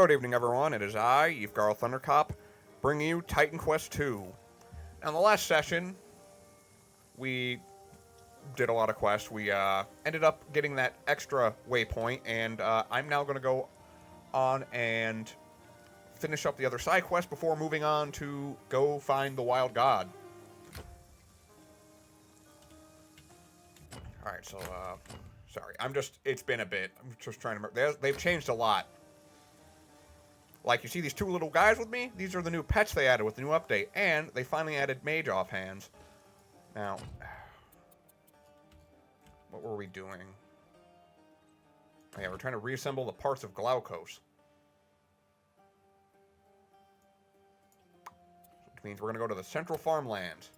Good evening, everyone. It is I, Yyfgarl Thundercop, bringing you Titan Quest 2. Now, in the last session, we did a lot of quests. We ended up getting that extra waypoint, and I'm now going to go on and finish up the other side quest before moving on to go find the Wild God. Alright, so, sorry. It's been a bit. I'm just trying to remember. They've changed a lot. Like, you see these two little guys with me? These are the new pets they added with the new update. And they finally added Mage Offhands. Now, what were we doing? Oh, yeah, we're trying to reassemble the parts of Glaukos. Which means we're going to go to the Central Farmlands.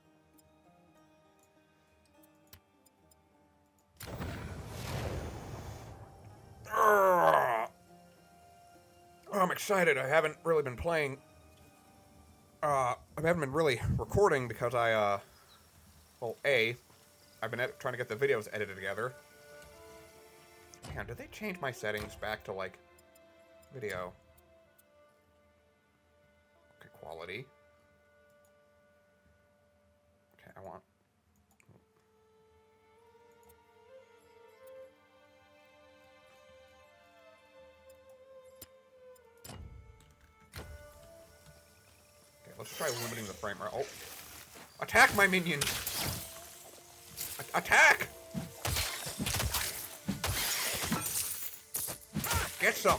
Oh, I'm excited. I haven't really been playing. I haven't been really recording because I've been trying to get the videos edited together. Man, did they change my settings back to, like, video? Okay, quality. Okay, I want... Let's try limiting the frame rate. Oh. Attack my minion! Attack! Get some!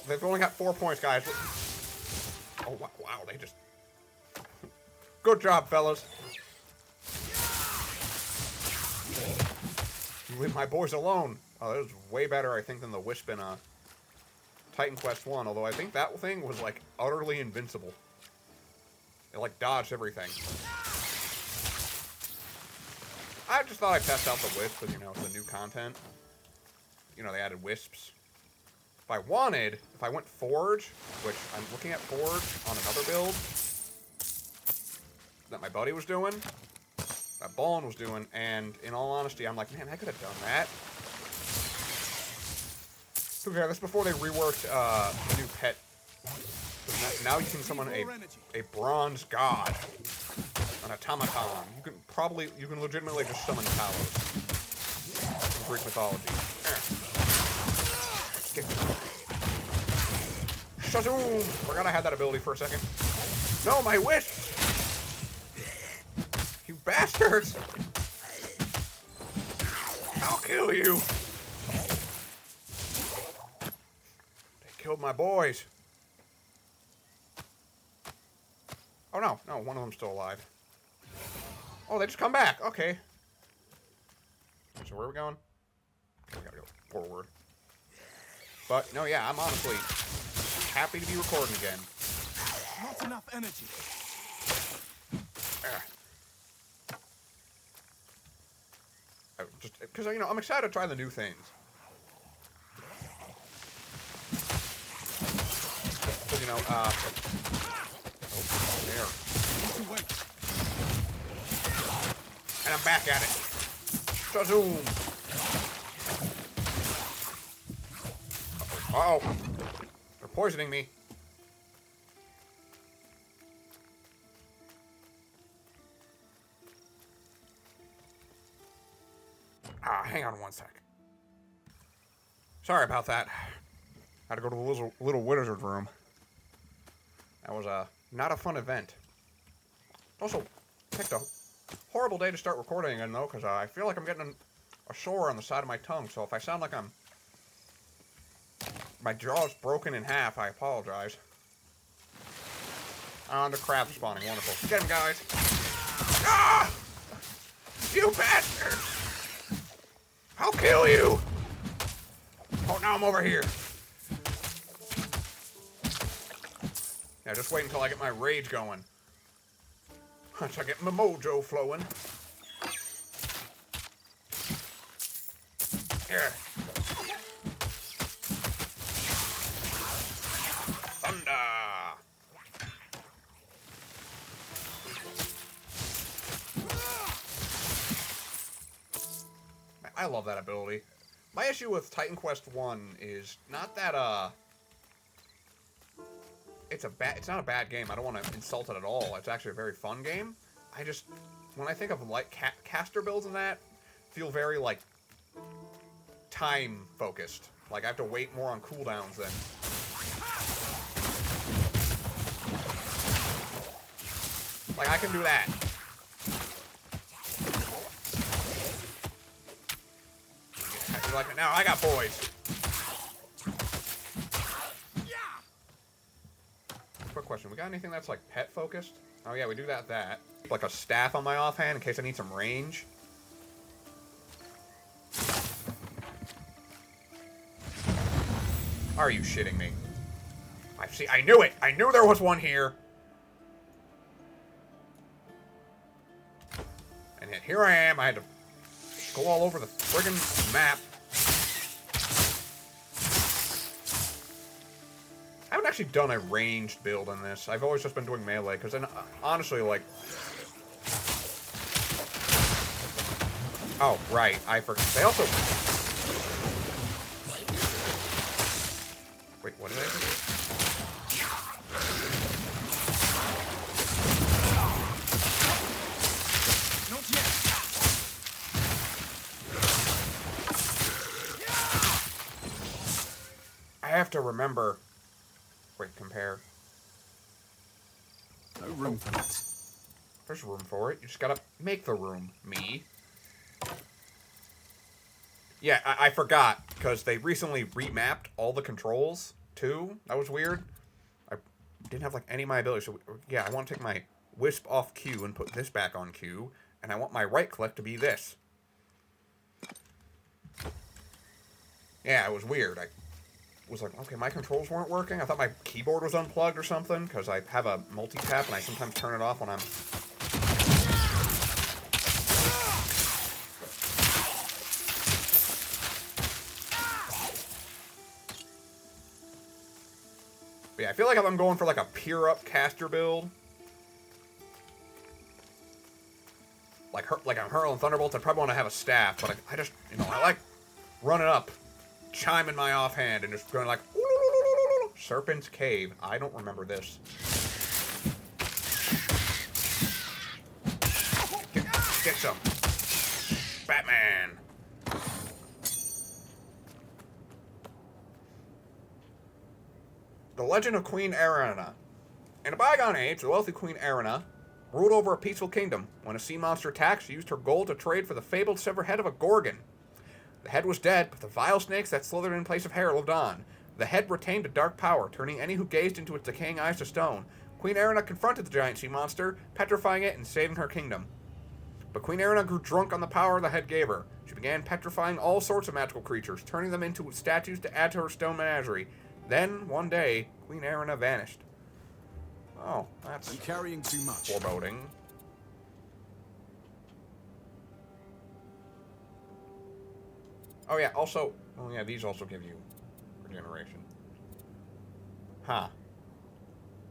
They've only got 4 points, guys. Oh, wow, they just... Good job, fellas. You leave my boys alone. Oh, that was way better, I think, than the Wisp in, Titan Quest 1, although I think that thing was, like, utterly invincible. It, like, dodged everything. I just thought I'd test out the Wisp, because, you know, it's the new content. You know, they added Wisps. If I went Forge, which I'm looking at Forge on another build that my buddy was doing, that Ballin was doing, and in all honesty, I'm like, man, I could have done that. Okay, that's before they reworked the new pet. Now you can summon a bronze god, an automaton. You can legitimately just summon Talos in Greek mythology. Shazoom! Forgot I had that ability for a second. No, my wisps! You bastards! I'll kill you! Killed my boys. Oh, no, one of them's still alive. Oh, they just come back. Okay. So where are we going? Okay, we gotta go forward. But, no, yeah, I'm honestly happy to be recording again. Not enough energy. Just, because, you know, I'm excited to try the new things. You know, there. And I'm back at it. Shazoom! Uh-oh. They're poisoning me. Hang on one sec. Sorry about that. Had to go to the little wizard room. That was not a fun event. Also, picked a horrible day to start recording again, though, because I feel like I'm getting a sore on the side of my tongue, so if I sound like my jaw's broken in half, I apologize. The crab's spawning. Wonderful. Get him, guys! Ah! You bastards! I'll kill you! Oh, now I'm over here. Yeah, just wait until I get my rage going. Once I get my mojo flowing. Here. Thunder! I love that ability. My issue with Titan Quest 1 is not that, it's not a bad game. I don't want to insult it at all. It's actually a very fun game. I just, when I think of, like, caster builds and that, feel very, like, time-focused. Like, I have to wait more on cooldowns than... Like, I can do that. I feel like, now I got boys. Quick question, we got anything that's, like, pet-focused? Oh, yeah, we do that. Like a staff on my offhand in case I need some range. Are you shitting me? I knew it! I knew there was one here! And yet here I am, I had to go all over the friggin' map. I haven't actually done a ranged build in this. I've always just been doing melee, because then, honestly, like... Oh, right, I forgot. They also... Wait, what did I do? Not yet. I have to remember... Wait, compare. No room for that. There's room for it. You just gotta make the room, me. Yeah, I forgot, because they recently remapped all the controls, too. That was weird. I didn't have, like, any of my abilities. So, yeah, I want to take my Wisp off Q and put this back on Q, and I want my right-click to be this. Yeah, it was weird. I was like, okay, my controls weren't working. I thought my keyboard was unplugged or something, because I have a multi-tap, and I sometimes turn it off when I'm... But yeah, I feel like if I'm going for, like, a pure-up caster build, like I'm hurling Thunderbolts, I probably want to have a staff, but I just, you know, I like running up, chiming my offhand, and just going like, Serpent's Cave. I don't remember this. Get some. Batman. The Legend of Queen Arena. In a bygone age, the wealthy Queen Arena ruled over a peaceful kingdom. When a sea monster attacked, she used her gold to trade for the fabled severed head of a Gorgon. The head was dead, but the vile snakes that slithered in place of hair lived on. The head retained a dark power, turning any who gazed into its decaying eyes to stone. Queen Arena confronted the giant sea monster, petrifying it and saving her kingdom. But Queen Arena grew drunk on the power the head gave her. She began petrifying all sorts of magical creatures, turning them into statues to add to her stone menagerie. Then, one day, Queen Arena vanished. Oh, that's I'm carrying too much. foreboding. Oh yeah, also... Oh yeah, these also give you regeneration. Huh.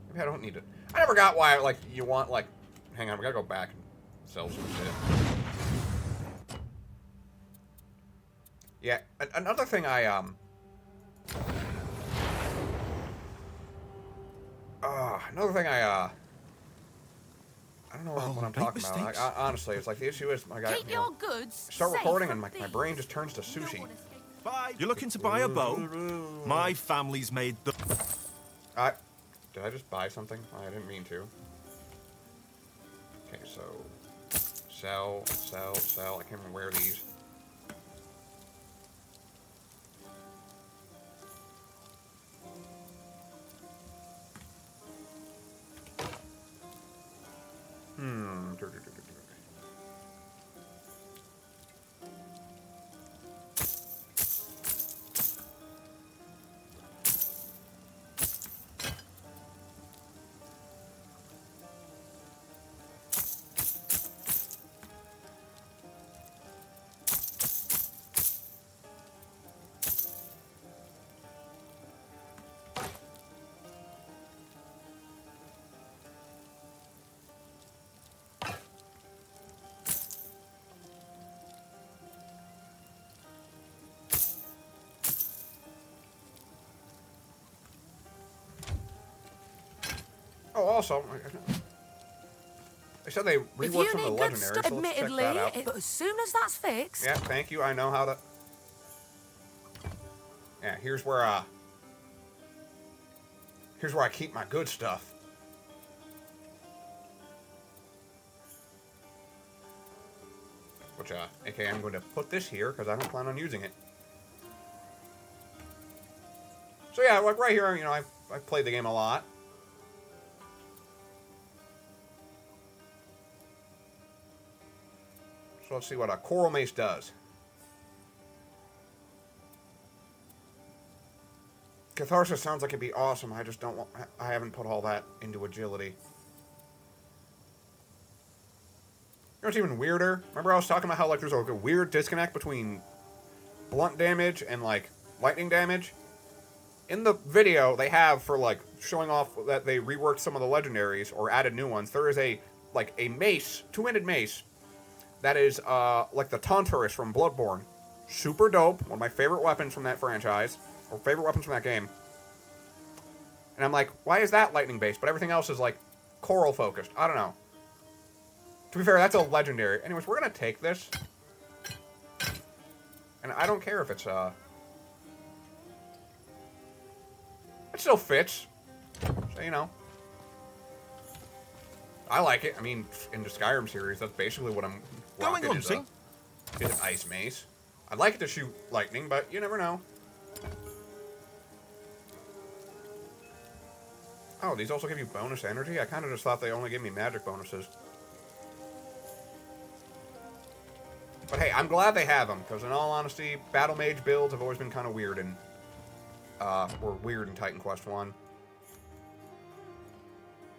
Maybe I don't need it. I never got why, like, you want, like... Hang on, we gotta go back and sell some shit. Yeah, another thing I don't know what I'm talking about. Honestly, it's like the issue is, Keep your goods start safe recording from and my thieves. brain just turns to sushi. Bye. You're looking to buy a bow? My family's made the... Did I just buy something? I didn't mean to. Okay, so... Sell. I can't remember where these. Oh, also, they said they If reworked you some of the need good legendaries, stuff, so let's check admittedly, that out. but as soon as that's fixed... Yeah, thank you. I know how to... Yeah, here's where I keep my good stuff. Which, aka I'm going to put this here, because I don't plan on using it. So yeah, like right here, you know, I've played the game a lot. So let's see what a Coral Mace does. Catharsis sounds like it'd be awesome. I just don't want... I haven't put all that into agility. You know what's even weirder? Remember I was talking about how, like, there's like a weird disconnect between blunt damage and, like, lightning damage? In the video, they have, for, like, showing off that they reworked some of the legendaries, or added new ones, there is a, like, a mace, two-handed mace, that is, like the Tauntaurus from Bloodborne. Super dope. One of my favorite weapons from that franchise. Or favorite weapons from that game. And I'm like, why is that lightning-based? But everything else is, like, coral-focused. I don't know. To be fair, that's a legendary. Anyways, we're gonna take this. And I don't care if it's, it still fits. So, you know. I like it. I mean, in the Skyrim series, that's basically what I'm Going rocking, is hunting? an ice mace. I'd like it to shoot lightning, but you never know. Oh, these also give you bonus energy? I kind of just thought they only gave me magic bonuses. But hey, I'm glad they have them, because in all honesty, Battle Mage builds have always been kind of weird in, or weird in Titan Quest 1.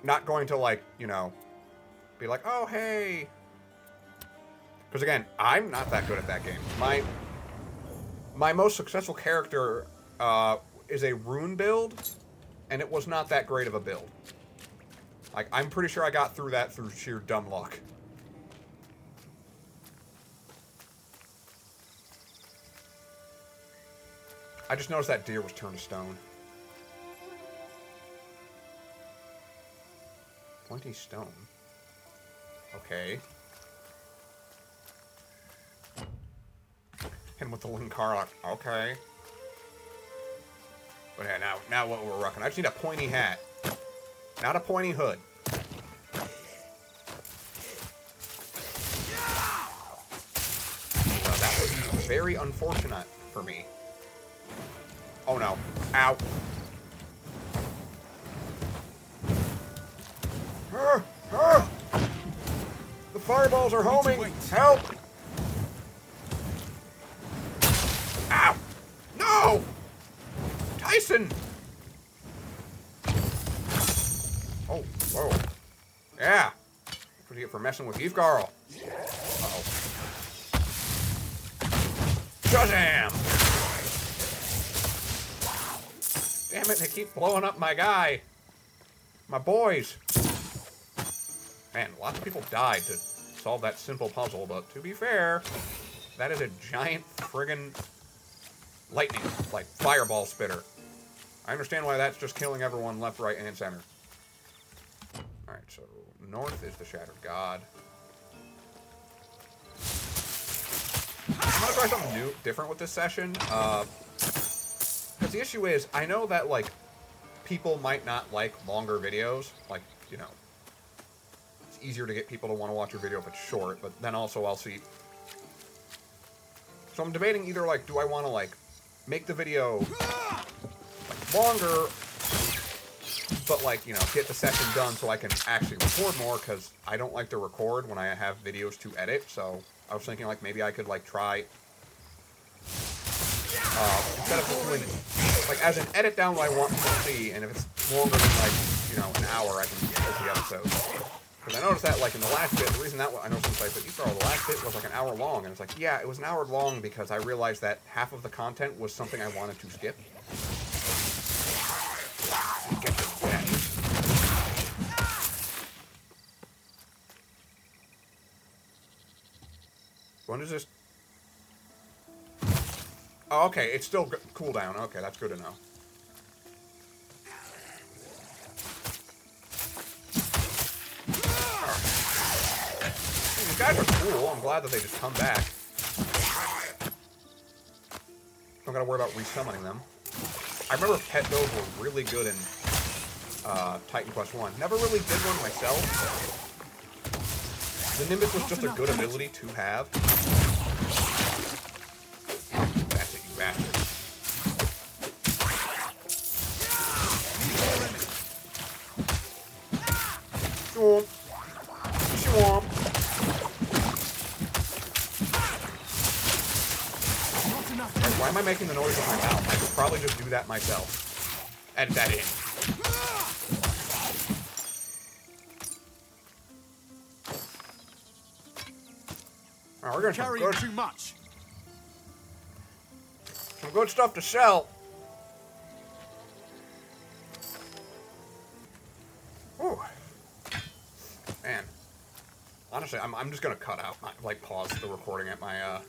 Not going to, like, you know, be like, oh, hey. Because again, I'm not that good at that game. My most successful character, is a rune build, and it was not that great of a build. Like, I'm pretty sure I got through that through sheer dumb luck. I just noticed that deer was turned to stone. Pointy stone. Okay. And with the Yyfgarl, okay. But yeah, now what we're rocking. I just need a pointy hat. Not a pointy hood. So that would be very unfortunate for me. Oh no. Ow. The fireballs are homing! Help! Ow! No! Tyson! Oh, whoa. Yeah. That's what you get for messing with Yyfgarl. Uh-oh. Shazam! Damn it, they keep blowing up my guy. My boys. Man, lots of people died to solve that simple puzzle, but to be fair, that is a giant friggin' lightning, like, fireball spitter. I understand why that's just killing everyone left, right, and center. Alright, so north is the Shattered God. I'm gonna try something new, different with this session. Because the issue is, I know that, like, people might not like longer videos. Like, you know, it's easier to get people to want to watch your video if it's short, but then also I'll see... So I'm debating either, like, do I want to, like, make the video, like, longer, but, like, you know, get the session done so I can actually record more, because I don't like to record when I have videos to edit, so I was thinking, like, maybe I could, like, try... instead of just doing, like, as an edit down what I want people to see, and if it's longer than, like, you know, an hour, I can post the episode. Because I noticed that, like, in the last bit, the reason that, I know since I put Yyfgarl, the last bit was, like, an hour long, and it's like, yeah, it was an hour long because I realized that half of the content was something I wanted to skip. Get the deck. When does this... Oh, okay, it's still cooldown. Okay, that's good to know. These guys are cool. I'm glad that they just come back. Don't gotta worry about resummoning them. I remember pet builds were really good in Titan Quest 1. Never really did one myself. The Nimbus was just a good ability to have. That's it, you bastard. Swamp. Swamp. Right, why am I making the noise with my mouth? I could probably just do that myself. Edit that in. Alright, we're gonna try Carrying too much. some good stuff to sell. Ooh. Man. Honestly, I'm just gonna cut out, pause the recording at my,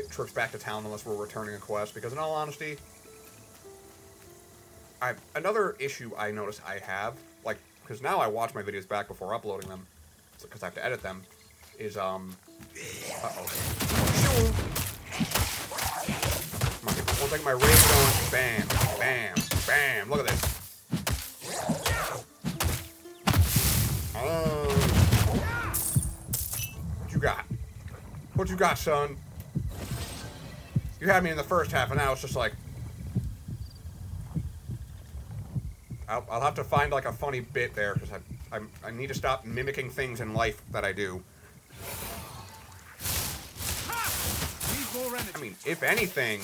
trips back to town unless we're returning a quest, because in all honesty, another issue I notice I have, because now I watch my videos back before uploading them, because I have to edit them, is, uh-oh. Come on, one second, my raid's going, bam, bam, bam, look at this. What you got? What you got, son? You had me in the first half, and now it's just like... I'll have to find, a funny bit there, because I need to stop mimicking things in life that I do. I mean, if anything...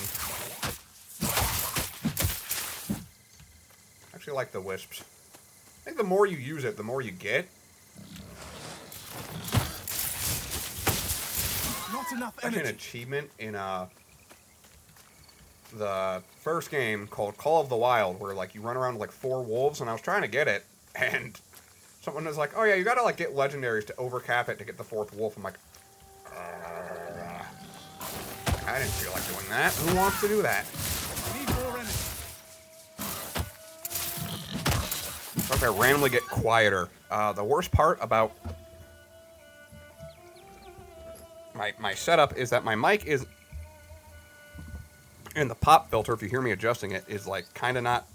I actually like the wisps. I think the more you use it, the more you get. Not enough Actually, an achievement in, the first game called Call of the Wild, where you run around with 4 wolves, and I was trying to get it, and someone was like, "Oh yeah, you gotta get legendaries to overcap it to get the 4th wolf." I'm like, I didn't feel like doing that. Who wants to do that? If I randomly get quieter, the worst part about my setup is that my mic is. And the pop filter, if you hear me adjusting it, is kind of not.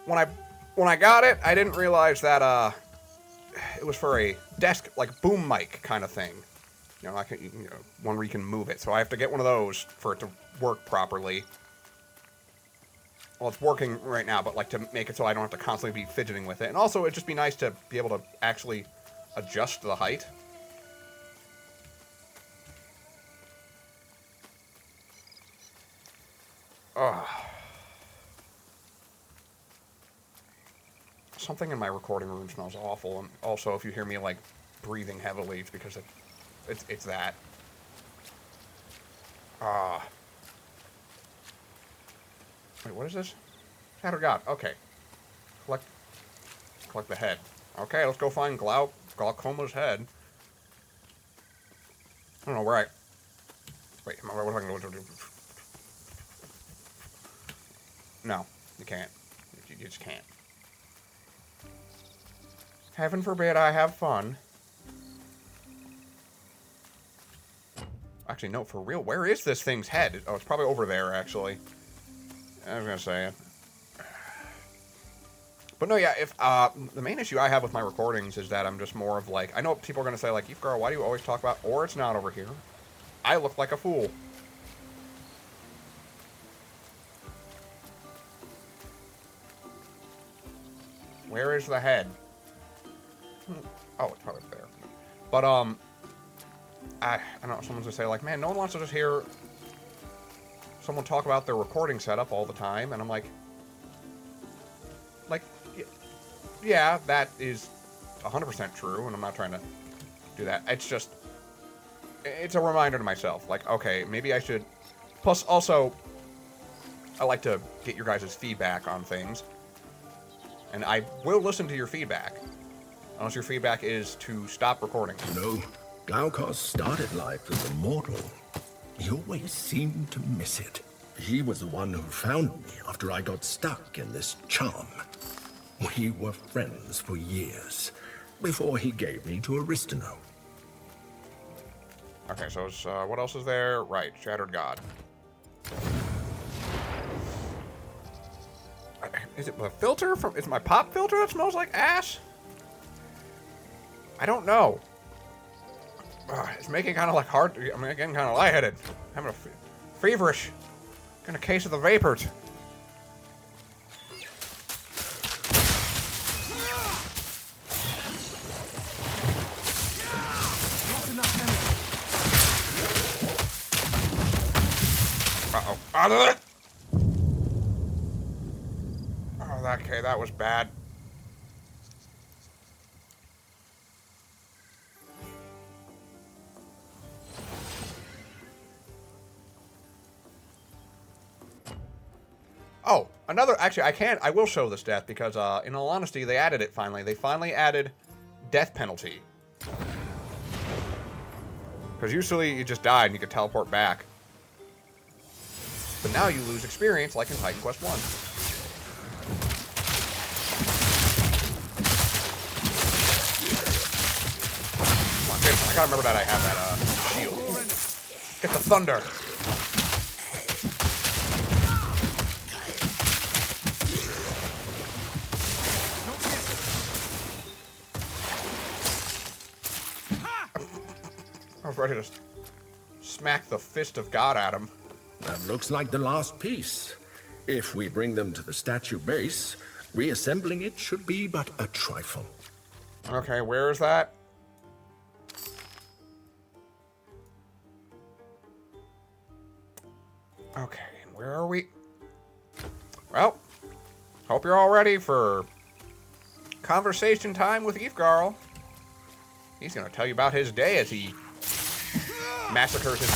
When I got it, I didn't realize that it was for a desk boom mic kind of thing. One where you can move it. So I have to get one of those for it to work properly. Well, it's working right now, but to make it so I don't have to constantly be fidgeting with it. And also, it'd just be nice to be able to actually adjust the height. Something in my recording room smells awful, and also if you hear me breathing heavily, it's because it's that. Wait, what is this? Shattered God. Okay. Collect the head. Okay, let's go find Glaucoma's head. I don't know where Wait, what am I going to do? No, you can't. You just can't. Heaven forbid I have fun. Actually, no, for real. Where is this thing's head? Oh, it's probably over there, actually. I was gonna say it. But no, yeah, if, the main issue I have with my recordings is that I'm just more of I know people are gonna say, Yyfgarl, why do you always talk about, or it's not over here? I look like a fool. Where is the head? Oh, it's probably there. But, I don't know, someone's gonna say, man, no one wants to just hear someone talk about their recording setup all the time, and I'm like, yeah, that is 100% true, and I'm not trying to do that. It's just, it's a reminder to myself, okay, maybe I should, plus, also, I like to get your guys' feedback on things, and I will listen to your feedback, unless your feedback is to stop recording. Glaucus started life as a mortal. He always seemed to miss it. He was the one who found me after I got stuck in this charm. We were friends for years. before he gave me to Aristino. Okay, so it's, what else is there? Right, Shattered God. Is it a filter from? Is it my pop filter that smells like ass? I don't know. It's making kind of like hard. I'm getting kind of lightheaded. Having a feverish kind of case of the vapors. Uh-oh. Oh, okay, that was bad. Oh, another. Actually, I will show this death because, in all honesty, they added it finally. They finally added death penalty. Because usually you just died and you could teleport back. But now you lose experience like in Titan Quest 1. Come on, I gotta remember that I have that shield. Get the thunder. I was ready to smack the fist of God at him. That looks like the last piece. If we bring them to the statue base, reassembling it should be but a trifle. Okay, where is that? Okay, where are we? Well, hope you're all ready for conversation time with Yyfgarl. He's gonna tell you about his day as he massacres his...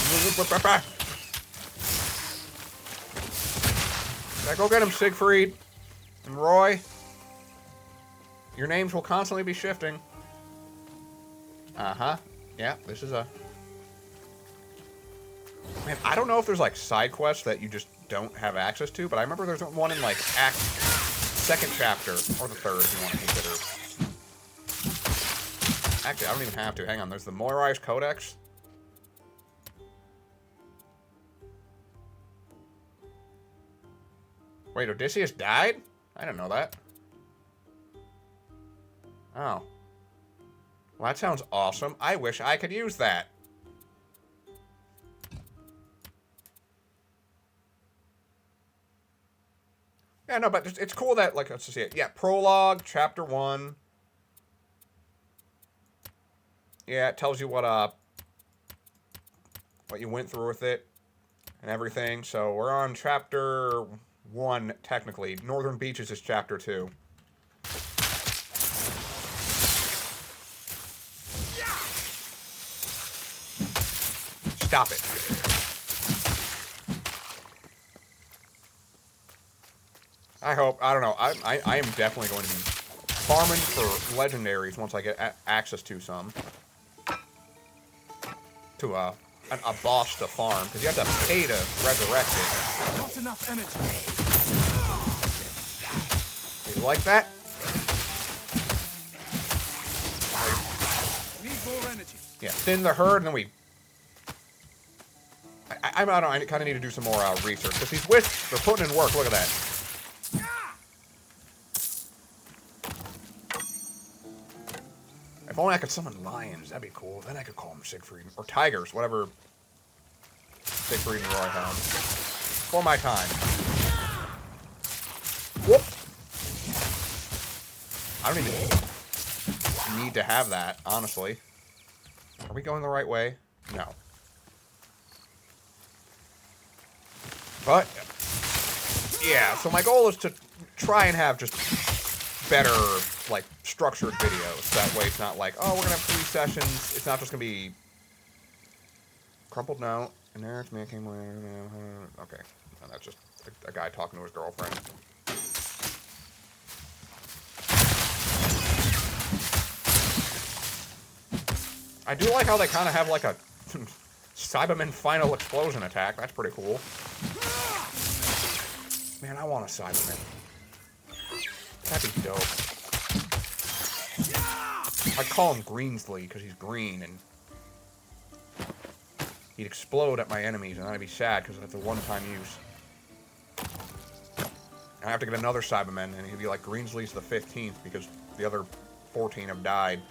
Yeah, go get him, Siegfried and Roy. Your names will constantly be shifting. Uh-huh. Yeah, this is a... Man, I don't know if there's, like, side quests that you just don't have access to, but I remember there's one in, like, second chapter, or the third, if you want to consider. Actually, I don't even have to. Hang on, there's the Moirais Codex. Wait, Odysseus died? I didn't know that. Oh. Well, that sounds awesome. I wish I could use that. Yeah, no, but it's cool that, like, let's see it. Yeah, prologue, chapter 1. Yeah, it tells you what you went through with it and everything. So we're on chapter 1, technically. Northern Beaches is chapter 2. Stop it. I don't know. I am definitely going to be farming for legendaries once I get access to some. To a boss to farm, because you have to pay to resurrect it. Not enough energy. You like that? Need more energy. Yeah, thin the herd, and then we... I don't know, I kind of need to do some more research, because these wisps, they're putting in work, look at that. If only I could summon lions, that'd be cool. Then I could call them Siegfried. Or tigers, whatever Siegfried and Roy found. For my time. Whoop! I don't even need to have that, honestly. Are we going the right way? No. But, yeah, so my goal is to try and have just better, like, structured videos. That way it's not like, oh, we're going to have 3 sessions. It's not just going to be crumpled note. And there it's making... Okay. No, that's just a guy talking to his girlfriend. I do like how they kind of have, like, a Cyberman final explosion attack. That's pretty cool. Man, I want a Cyberman. That'd be dope. I call him Greensley because he's green, and he'd explode at my enemies, and I'd be sad because that's a one-time use. And I have to get another Cyberman, and he'd be like, Greensley's the 15th because the other 14 have died.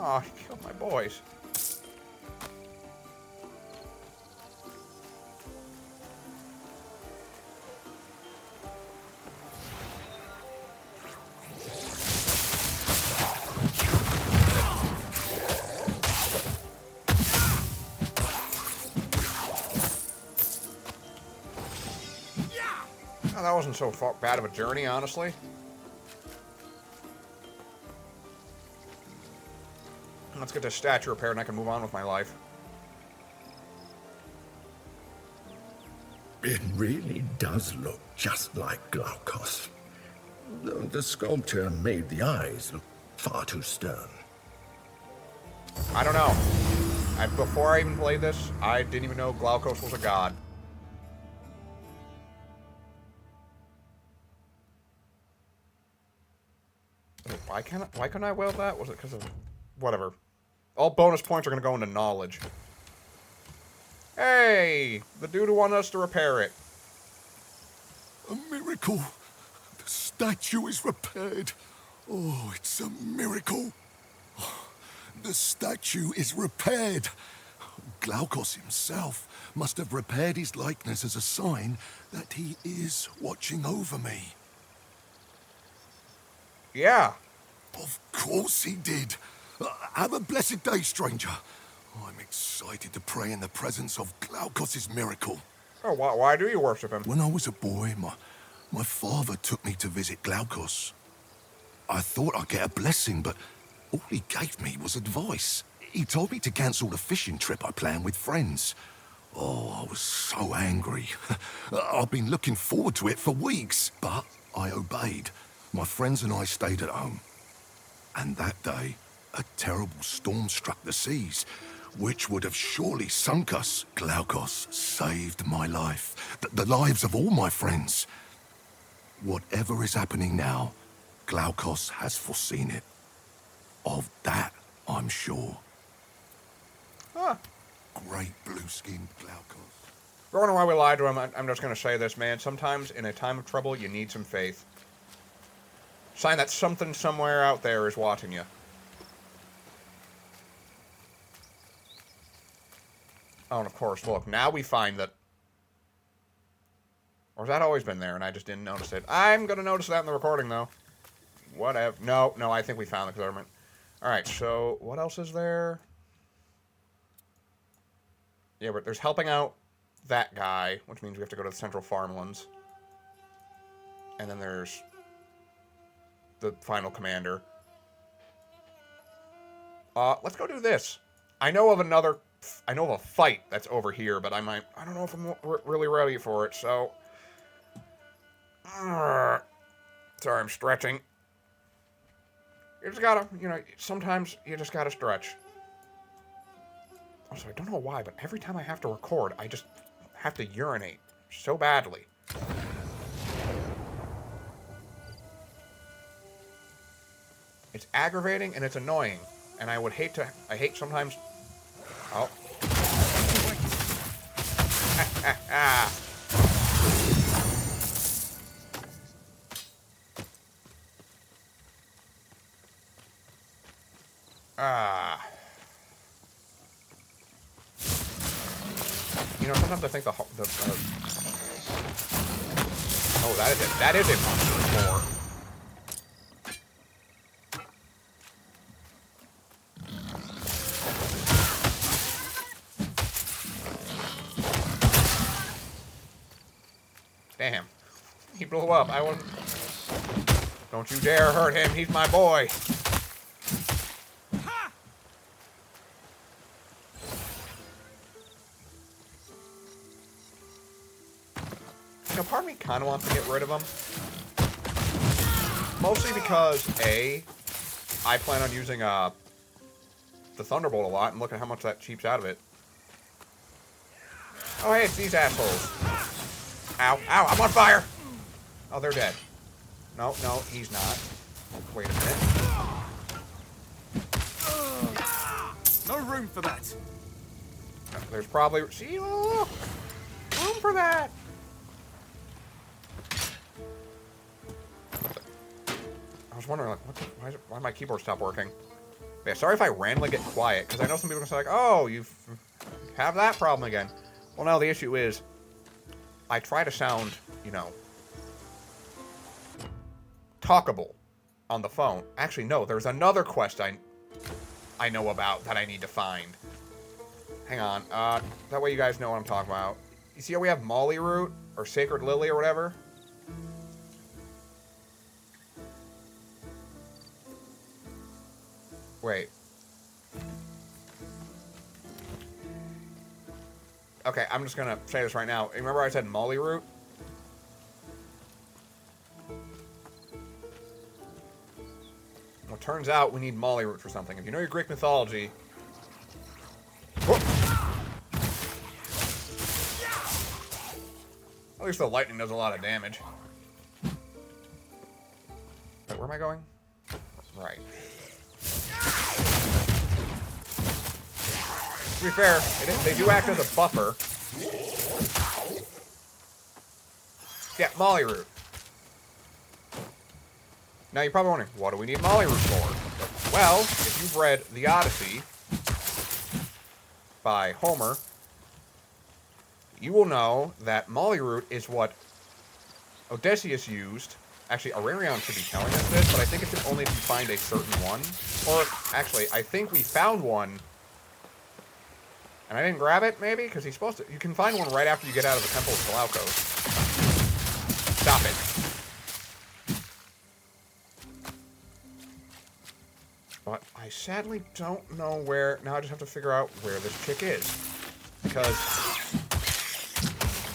Oh, he killed my boys. Oh, that wasn't so bad of a journey, honestly. Let's get this statue repaired and I can move on with my life. It really does look just like Glaukos. The sculpture made the eyes look far too stern. I don't know. Before I even played this, I didn't even know Glaukos was a god. Wait, why couldn't I weld that? Was it because of... whatever. All bonus points are going to go into knowledge. Hey! The dude who wanted us to repair it. A miracle. The statue is repaired. Oh, it's a miracle. The statue is repaired. Glaukos himself must have repaired his likeness as a sign that he is watching over me. Yeah. Of course he did. Have a blessed day, stranger. I'm excited to pray in the presence of Glaukos' miracle. Oh, why do you worship him? When I was a boy, my father took me to visit Glaukos. I thought I'd get a blessing, but all he gave me was advice. He told me to cancel the fishing trip I planned with friends. Oh, I was so angry. I've been looking forward to it for weeks, but I obeyed. My friends and I stayed at home. And that day, a terrible storm struck the seas, which would have surely sunk us. Glaukos saved my life, the lives of all my friends. Whatever is happening now, Glaukos has foreseen it. Of that, I'm sure. Huh. Great blue-skinned Glaukos. I don't know why we lied to him. I'm just going to say this, man. Sometimes in a time of trouble, you need some faith. Sign that something somewhere out there is watching you. Oh, and of course, look, now we find that... Or has that always been there and I just didn't notice it? I'm going to notice that in the recording, though. Whatever. No, I think we found the government. Alright, so what else is there? Yeah, but there's helping out that guy, which means we have to go to the Central Farmlands. And then there's the final commander. Let's go do this. I know of a fight that's over here, but I don't know if I'm really ready for it, so... Sorry, I'm stretching. You just gotta, sometimes you just gotta stretch. Also, I don't know why, but every time I have to record, I just have to urinate so badly. It's aggravating and it's annoying, and I hate sometimes... Oh. Sometimes I think oh, that is a monster floor. Damn. He blew up. I wouldn't... Don't you dare hurt him. He's my boy. Part of me kind of wants to get rid of him. Mostly because, A, I plan on using the Thunderbolt a lot, and look at how much that cheaps out of it. Oh, hey, it's these assholes. Ow, ow, I'm on fire! Oh, they're dead. No, no, he's not. Wait a minute. No room for that. There's probably... See, look! Room for that! I was wondering, like, why my keyboard stopped working? Yeah, sorry if I randomly get quiet, because I know some people are going to say, like, oh, you have that problem again. Well, no, the issue is, I try to sound, you know, talkable on the phone. Actually, no, there's another quest I know about that I need to find. Hang on, that way you guys know what I'm talking about. You see how we have Molly Root, or Sacred Lily, or whatever? Wait. Okay, I'm just gonna say this right now. Remember I said Molly Root? Well, turns out we need Molly Root for something. If you know your Greek mythology... Whoop. At least the lightning does a lot of damage. Wait, where am I going? Right. To be fair, they do act as a buffer. Yeah, Molly Root. Now you're probably wondering, what do we need Molly Root for? Well, if you've read The Odyssey by Homer, you will know that Molly Root is what Odysseus used. Actually, Aurelion should be telling us this, but I think it's only if you find a certain one. Or, actually, I think we found one, and I didn't grab it, maybe? Because he's supposed to... You can find one right after you get out of the Temple of Glaucus. Stop it. But I sadly don't know where... Now I just have to figure out where this chick is. Because,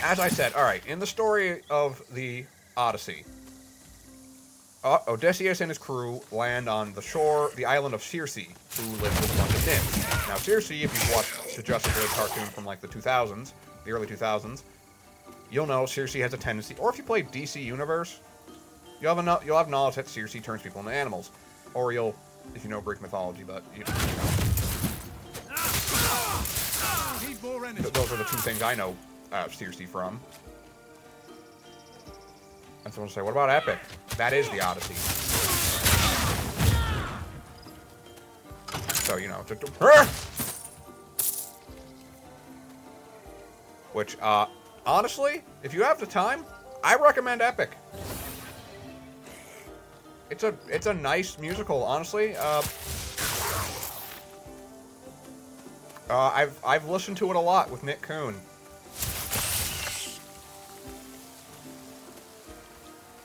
as I said, alright, in the story of the Odyssey, Odysseus and his crew land on the shore, the island of Circe, who lives with a bunch of nymphs. Now, Circe, if you've watched the Justice League cartoon from, like, the 2000s, the early 2000s, you'll know Circe has a tendency, or if you play DC Universe, you'll have knowledge that Circe turns people into animals. Or you'll, if you know Greek mythology, but, you know. Need more energy. Those are the two things I know Circe from. And someone will say, what about Epic? That is the Odyssey. So, you know, which, honestly, if you have the time, I recommend Epic. It's a nice musical, honestly. I've listened to it a lot with Nick Kuhn.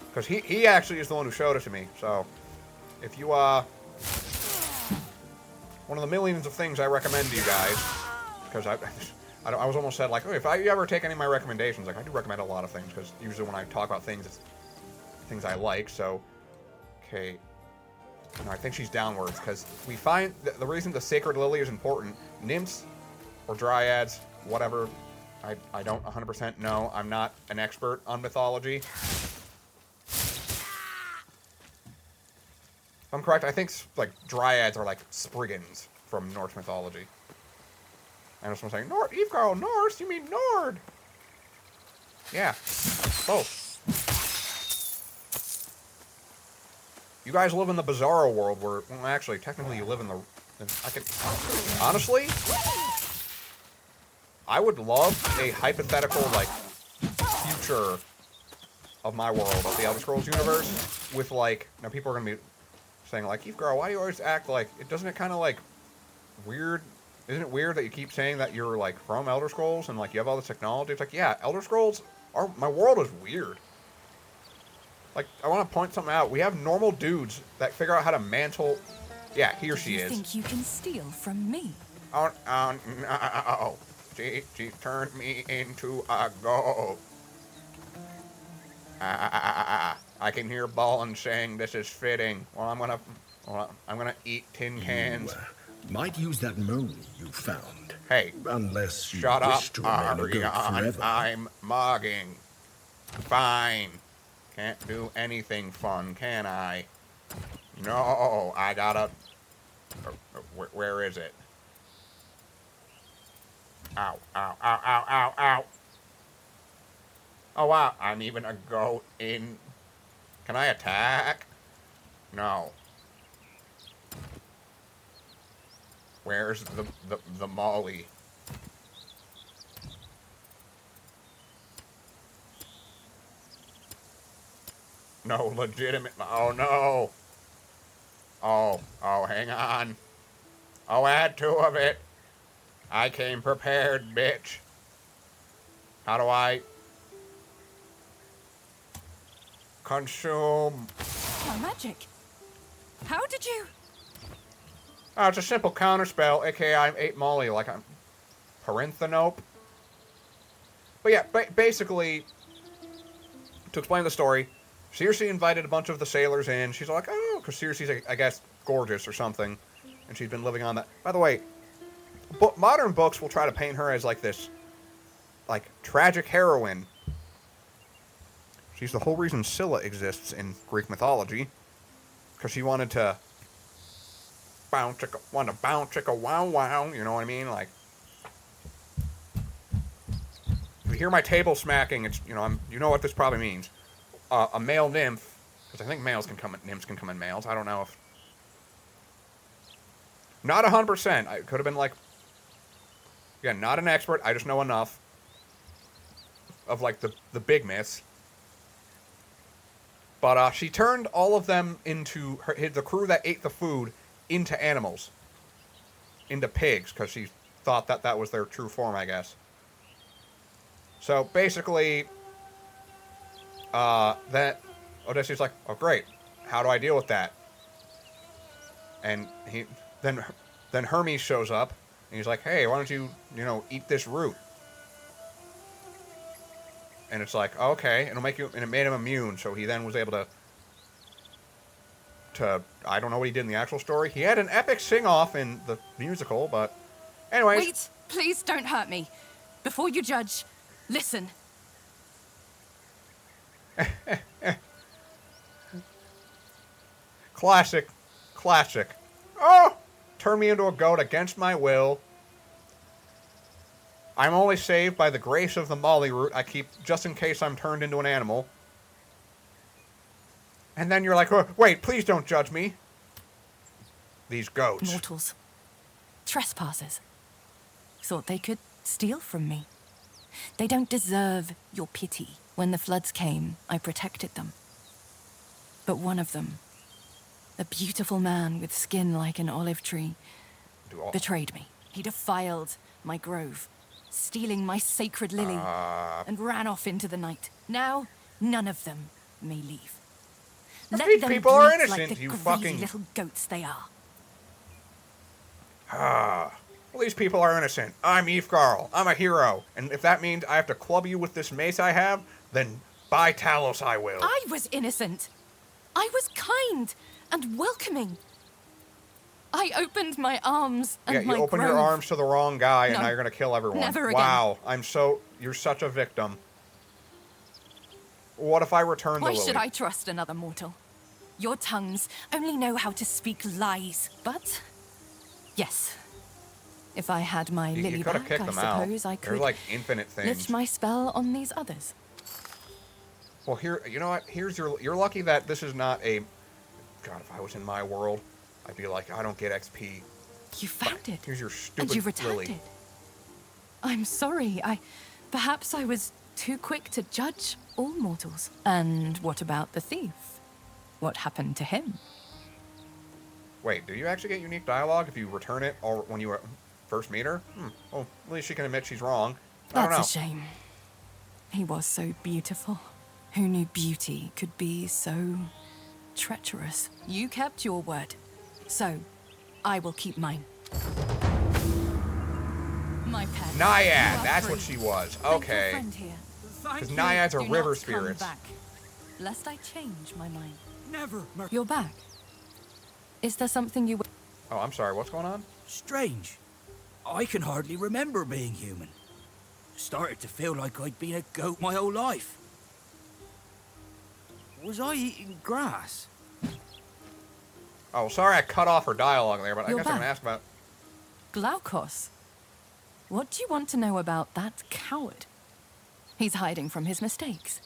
Because he actually is the one who showed it to me, so if you, one of the millions of things I recommend to you guys, because I was almost said, like, oh, if you ever take any of my recommendations, like, I do recommend a lot of things, because usually when I talk about things, it's things I like, so, okay, no, I think she's downwards, because we find, the reason the Sacred Lily is important, nymphs, or dryads, whatever, I don't 100% know, I'm not an expert on mythology. If I'm correct, I think, like, dryads are like Spriggans from Norse mythology. I know someone's saying, Yyfgarl, Norse? You mean Nord? Yeah, both. You guys live in the bizarro world where, well, actually, technically you live in the... honestly, I would love a hypothetical, like, future of my world, of the Elder Scrolls universe, with, like, now people are going to be saying, like, Yyfgarl, why do you always act like, doesn't it kind of, like, weird, isn't it weird that you keep saying that you're, like, from Elder Scrolls, and, like, you have all this technology? It's like, yeah, Elder Scrolls, my world is weird. Like, I want to point something out. We have normal dudes that figure out how to mantle, yeah, here she is. You think you can steal from me? Oh, no, she turned me into a goat. I can hear Ballin saying this is fitting. Well, I'm gonna Well, I'm gonna eat tin cans. You might use that mole you found. Hey, Unless you shut up, wish to remain a goat Arion. forever. I'm mogging. Fine. Can't do anything fun, can I? No, I gotta... Where is it? Ow, ow, ow, ow, ow, ow. Oh, wow. I'm even a goat in... Can I attack? No. Where's the molly? No, legitimate... Oh, no. Oh, hang on. Oh, add 2 of it. I came prepared, bitch. How do I... Consume... My magic. How did you? Oh, it's a simple counterspell, aka I ate Molly like I'm... Parenthenope? But yeah, basically... To explain the story, Circe invited a bunch of the sailors in. She's like, oh, because Circe's, I guess, gorgeous or something. And she's been living on that. By the way, modern books will try to paint her as, like, this, like, tragic heroine. She's the whole reason Scylla exists in Greek mythology. Because she wanted to bounce chicka wow wow, you know what I mean? Like, if you hear my table smacking, it's, you know what this probably means. A male nymph, because I think nymphs can come in males. I don't know if... Not 100%. I could have been like... Again, not an expert. I just know enough of, like, the big myths. But she turned all of them into... the crew that ate the food into animals. Into pigs, because she thought that was their true form, I guess. So, basically... That Odysseus like, oh great, how do I deal with that? And then Hermes shows up and he's like, hey, why don't you eat this root? And it's like, okay, and it made him immune, so he then was able to I don't know what he did in the actual story. He had an epic sing-off in the musical, but anyways. Wait, please don't hurt me. Before you judge, listen. Classic. Oh! Turn me into a goat against my will. I'm only saved by the grace of the molly root I keep just in case I'm turned into an animal. And then you're like, oh, wait, please don't judge me. These goats. Mortals. Trespassers. Thought they could steal from me. They don't deserve your pity. When the floods came, I protected them. But one of them, a beautiful man with skin like an olive tree, betrayed me. He defiled my grove, stealing my sacred lily, and ran off into the night. Now, none of them may leave. Let these them people are bleat innocent, like the you greedy fucking... little goats they are. Well, these people are innocent. I'm Yyfgarl. I'm a hero. And if that means I have to club you with this mace I have, then by Talos I will. I was innocent. I was kind and welcoming. I opened my arms and yeah, you opened your arms to the wrong guy, and now you're gonna kill everyone. Never again. Wow, you're such a victim. What if I return the lily? Why should I trust another mortal? Your tongues only know how to speak lies. But, yes, if I had my lily could have back, kicked I them out. suppose I could There's like infinite things. lift my spell on these others. Well, here, you know what? You're lucky that this is not a... God, if I was in my world, I'd be like, I don't get XP. You found it. Here's your stupid and you returned lily. it. I'm sorry. Perhaps I was too quick to judge all mortals. And what about the thief? What happened to him? Wait, do you actually get unique dialogue if you return it or when you first meet her? Well, at least she can admit she's wrong. I don't know. That's a shame. He was so beautiful. Who knew beauty could be so treacherous? You kept your word. So, I will keep mine. My pet. Naiad, that's what she was. Okay. Because Naiads are river spirits. Back, lest I change my mind. Never. You're back. Is there something you... Oh, I'm sorry. What's going on? Strange. I can hardly remember being human. Started to feel like I'd been a goat my whole life. Was I eating grass? Oh, sorry I cut off her dialogue there, but I You're guess I can back. ask about... Glaukos? What do you want to know about that coward? He's hiding from his mistakes,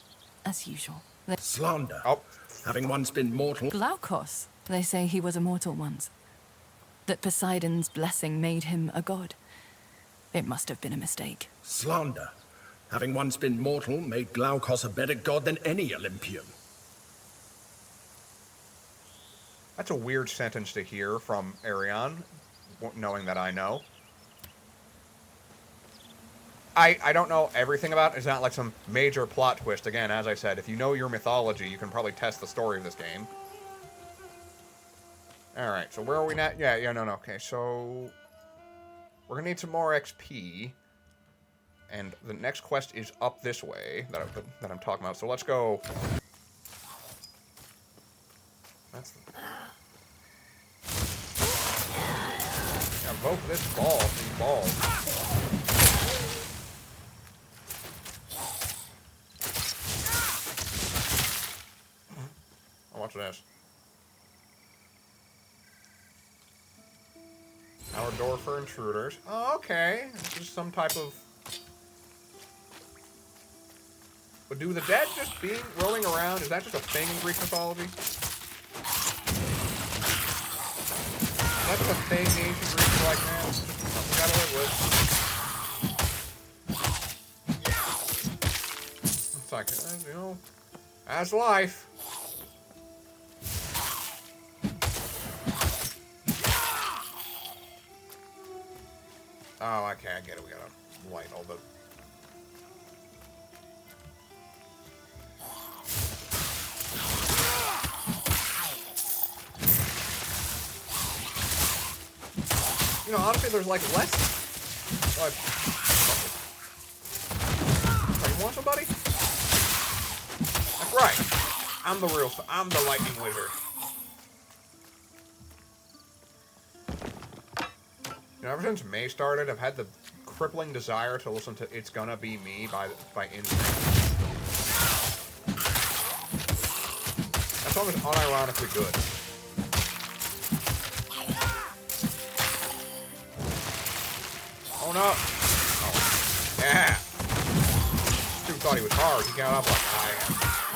as usual. Slander. Oh, Having once been mortal. Glaukos, they say he was immortal once. That Poseidon's blessing made him a god. It must have been a mistake. Slander. Having once been mortal made Glaukos a better god than any Olympian. that's a weird sentence to hear from Arion, knowing that I know. I don't know everything about it. It's not like some major plot twist. Again, as I said, if you know your mythology, you can probably test the story of this game. Alright, so where are we at? Yeah, no, okay, so... We're gonna need some more XP. And the next quest is up this way, that I'm talking about. So let's go... That's the... Yeah, vote this ball, these balls. Watch this. Our door for intruders. Oh, okay. This is some type of... But do the dead just being rolling around? Is that just a thing in Greek mythology? Is that just a thing the ancient Greeks were like, man, something we gotta live with. It's like, you know, that's life. Oh, okay, I get it. We gotta light all the... You know, honestly, there's like less... Like... You want somebody? That's right. I'm the lightning wizard. You know, ever since May started, I've had the crippling desire to listen to "It's Gonna Be Me" by Instinct. That song is unironically good. Oh no! Oh. Yeah! Dude thought he was hard. He got up like,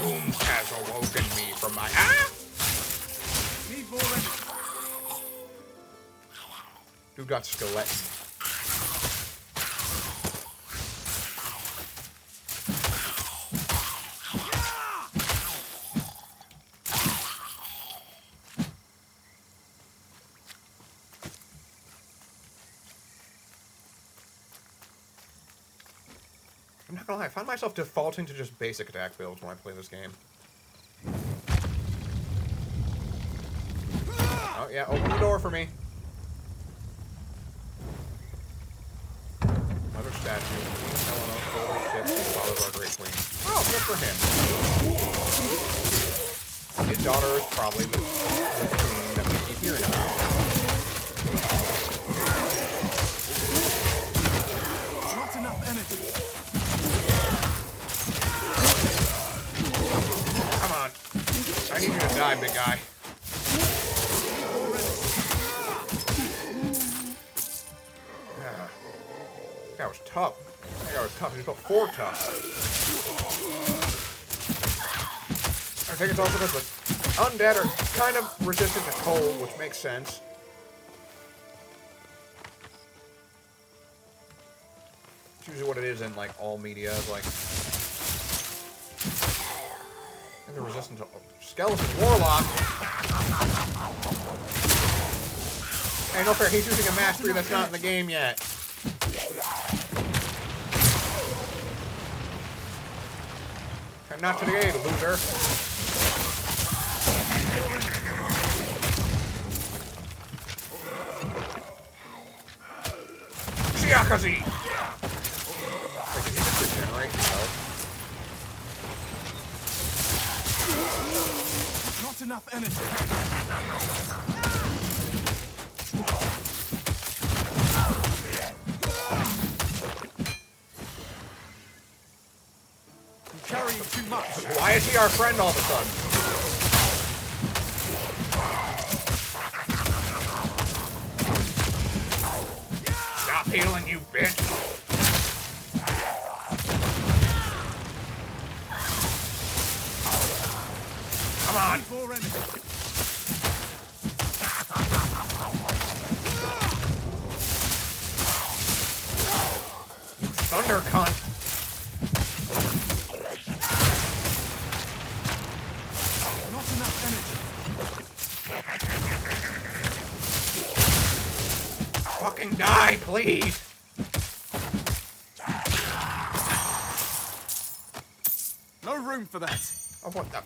whom has awoken me from my... Ah! Need more energy. Dude got skeleton. I'm not gonna lie, I find myself defaulting to just basic attack builds when I play this game. Oh yeah, open the door for me. Another statue. Father of our great queen. Oh, good for him. His daughter is probably the queen that we keep hearing about. Not enough energy. Come on. I need you to die, big guy. That was tough. That was tough. He's got 4 tough. I think it's also because the undead are kind of resistant to cold, which makes sense. It's usually what it is in like all media, like. And they're resistant to skeleton warlock. Hey, no fair. He's using a mastery that's not in the game yet. Not today, loser. Shiakazi! Wait, did he just regenerate himself? Not enough energy. worrying too much. Why is he our friend all of a sudden? Stop healing, you bitch. Come on. Need more enemies. Thunder cunt. Not enough energy. Fucking die, please. No room for that. Oh, what the?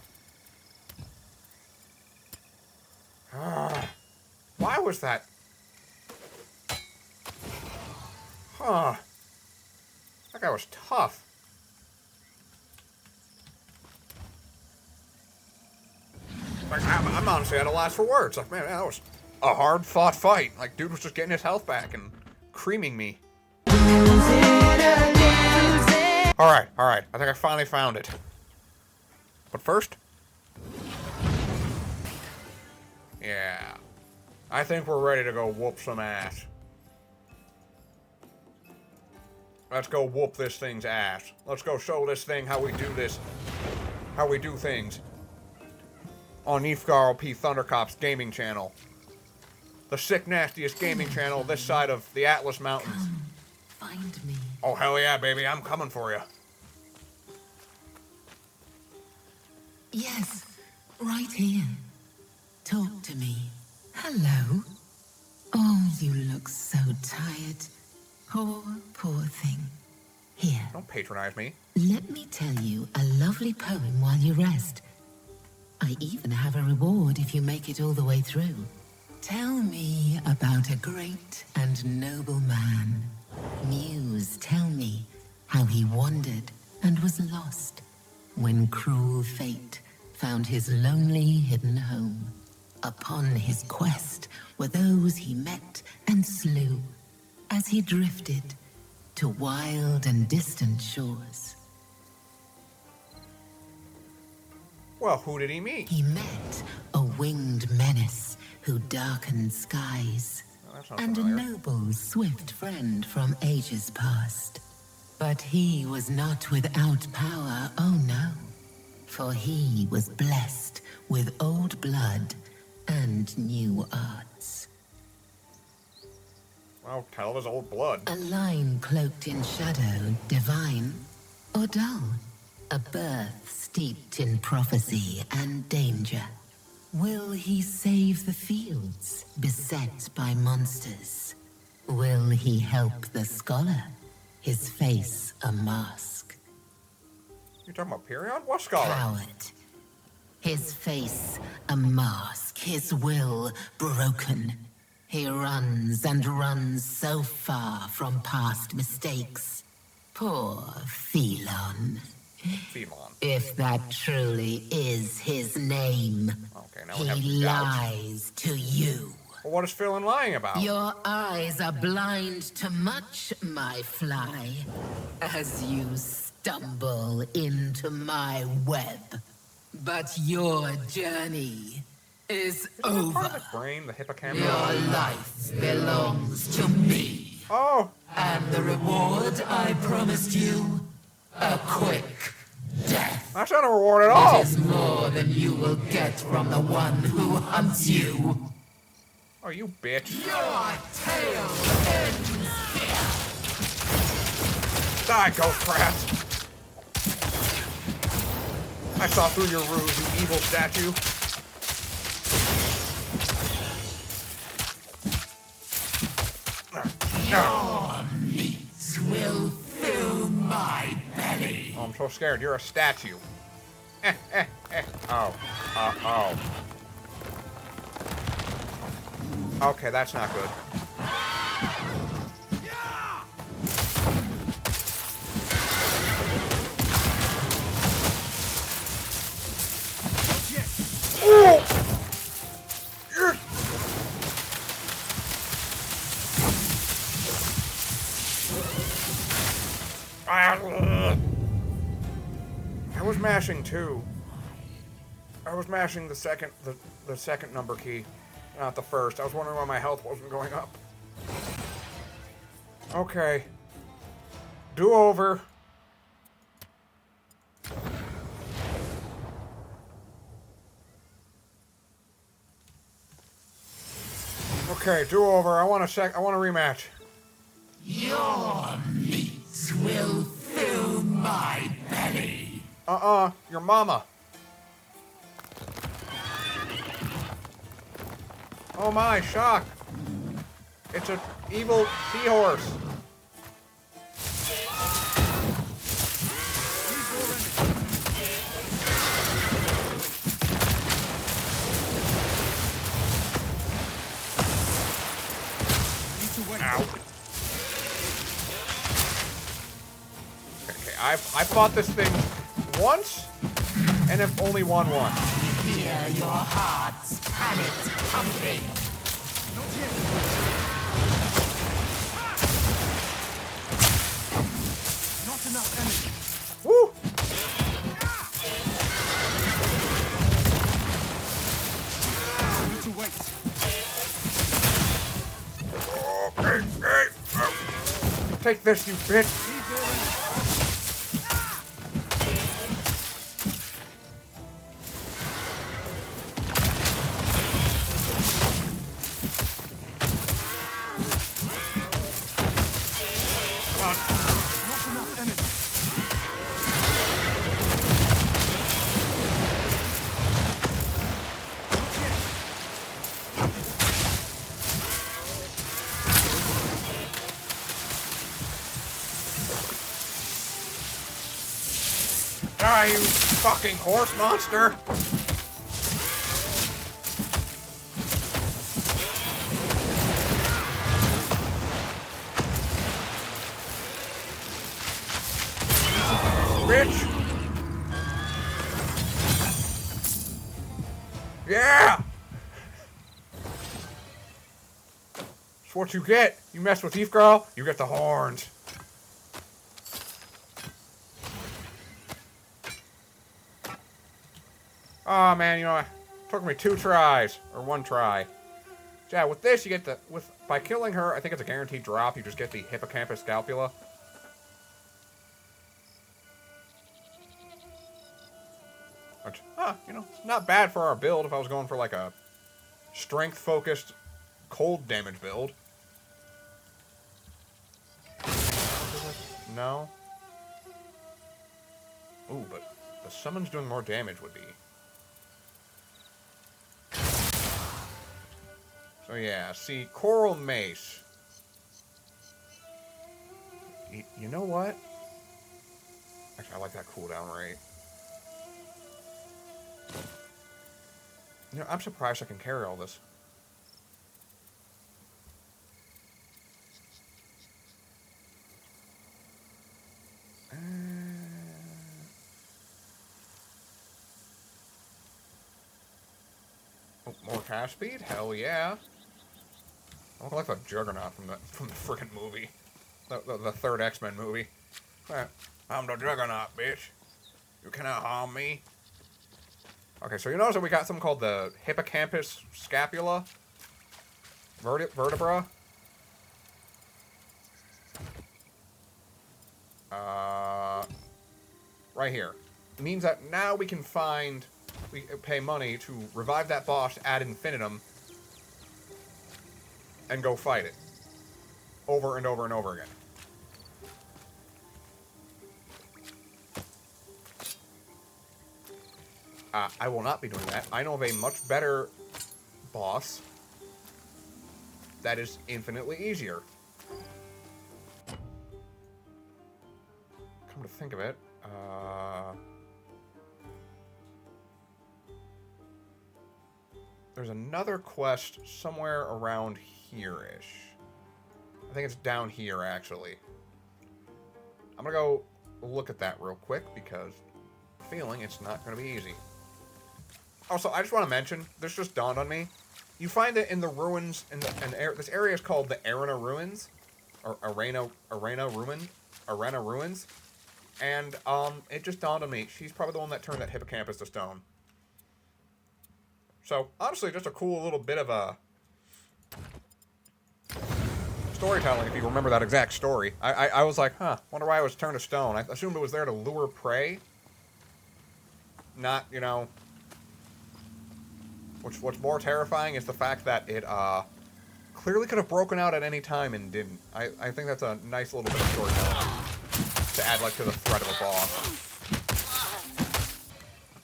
Why was that? Huh. That guy was tough. Like, I'm honestly at a loss for words. Like, man, that was a hard-fought fight. Like, dude was just getting his health back and creaming me. Alright. I think I finally found it. But first... yeah. I think we're ready to go whoop some ass. Let's go whoop this thing's ass. Let's go show this thing how we do this. How we do things. On Yyfgarl P. Thundercop's gaming channel. The sick, nastiest gaming channel this side of the Atlas Mountains. Come, find me. Oh, hell yeah, baby. I'm coming for you. Yes, right here. Talk to me. Hello. Oh, you look so tired. Poor thing. Here, Don't patronize me. let me tell you a lovely poem while you rest. I even have a reward if you make it all the way through. Tell me about a great and noble man. Muse, tell me how he wandered and was lost when cruel fate found his lonely hidden home. Upon his quest were those he met and slew as he drifted to wild and distant shores. Well, who did he meet? He met a winged menace who darkened skies, Oh, that sounds and a familiar. noble, swift friend from ages past. But he was not without power, oh no, for he was blessed with old blood and new arts. Well, tell of his old blood. A line cloaked in shadow, divine or dull. A birth steeped in prophecy and danger. Will he save the fields beset by monsters? Will he help the scholar, his face a mask? You talking about Perion? What scholar? Coward. His face a mask, his will broken. He runs and runs so far from past mistakes. Poor Phelon. Phelon. If that truly is his name, Okay, now we have he doubts. lies to you. Well, what is Phelon lying about? Your eyes are blind to much, my fly, as you stumble into my web. But your journey is Part of over. the brain, the hippocampus. Your life belongs to me. Oh, And the reward I promised you, a quick death. that's not a reward at all. Is more than you will get from the one who hunts you. Oh, you bitch. Your tale ends here. Die, ghost crabs. I saw through your ruse, you evil statue. Your meat will fill my belly. Oh, I'm so scared. You're a statue. Oh. Oh. Okay, that's not good. Ooh! Yes! That was mashing 2. I was mashing the second number key, not the first. I was wondering why my health wasn't going up. Okay. Do over. Okay, do over. I want a rematch. Your meat will fill my belly. Your mama. Oh my, shock. It's an evil seahorse. Ow. Okay, I fought this thing once, and have only won once. Hear your heart's panic pumping. Not enough energy. Woo! Need to wait. Take this, you bitch! Not enough energy. Die, you fucking horse monster! Bitch! Yeah! That's what you get. You mess with Yyfgarl, you get the horns. Oh man, you know, it took me 2 tries, or 1 try. Yeah, with this you get by killing her, I think it's a guaranteed drop, you just get the hippocampus scapula. Which, you know, not bad for our build if I was going for like a strength-focused cold damage build. No. Ooh, but the summons doing more damage would be. So yeah, see, Coral Mace. You know what? Actually, I like that cooldown rate. You know, I'm surprised I can carry all this. Oh, more cash speed? Hell yeah. I look like the Juggernaut from the freaking movie. The third X-Men movie. I'm the Juggernaut, bitch. You cannot harm me. Okay, so you notice that we got something called the hippocampus scapula? Vertebra? Right here. It means that now we can we pay money to revive that boss ad infinitum and go fight it. Over and over and over again. I will not be doing that. I know of a much better boss that is infinitely easier. Come to think of it, there's another quest somewhere around here-ish. I think it's down here, actually. I'm gonna go look at that real quick, because I'm feeling it's not gonna be easy. Also, I just want to mention, this just dawned on me. You find it in the ruins, this area is called the Arena Ruins, or Arena Ruins. And, it just dawned on me, she's probably the one that turned that hippocampus to stone. So, honestly, just a cool little bit of a storytelling, if you remember that exact story. I was like, huh, wonder why it was turned to stone. I assumed it was there to lure prey. Not, you know... What's more terrifying is the fact that it, clearly could have broken out at any time and didn't. I think that's a nice little bit of storytelling to add, like, to the threat of a boss.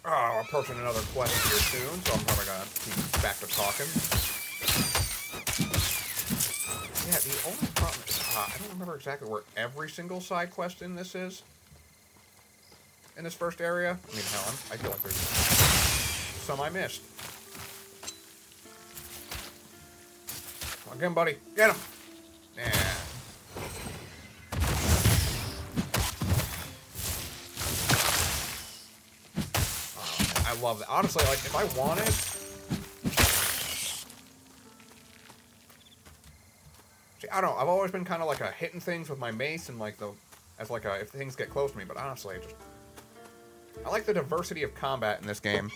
Oh, approaching another quest here soon, so I'm probably gonna keep back to talking. Yeah, the only problem is, I don't remember exactly where every single side quest in this is. In this first area. I mean, hell, I feel like there's some I missed. Come on, get him, buddy. Get him! Yeah. I love that. Honestly, like, if I wanted... See, I don't know. I've always been kind of like a hitting things with my mace and, like, as like a, if things get close to me, but honestly, I like the diversity of combat in this game.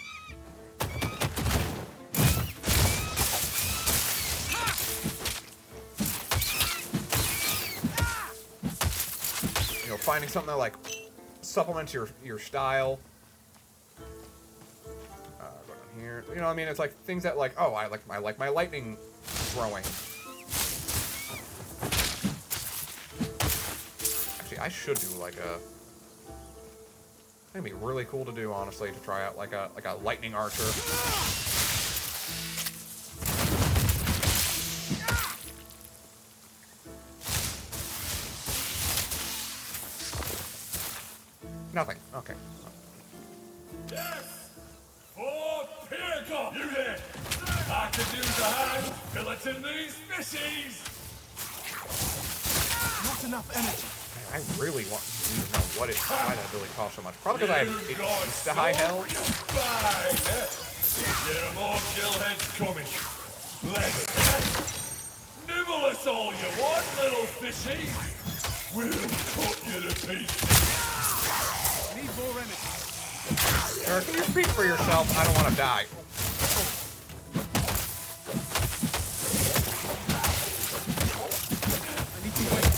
You know, finding something that, like, supplements your style. Go down here. You know what I mean? It's like things that, like, oh, I like my lightning throwing. Actually, I should do like a... It'd be really cool to do, honestly, to try out like a lightning archer. Nothing. Okay. Yes! For Yyfgarl! You there! I could use a hand piloting these fishies! Not enough energy. I really want to know why that ability costs so much. Probably because I have it's the high health. There are more gillheads coming. Let's nibble us all you want, little fishy. We'll cut you to pieces. Need more energy. Eric, can you speak for yourself? I don't want to die. I need to wait.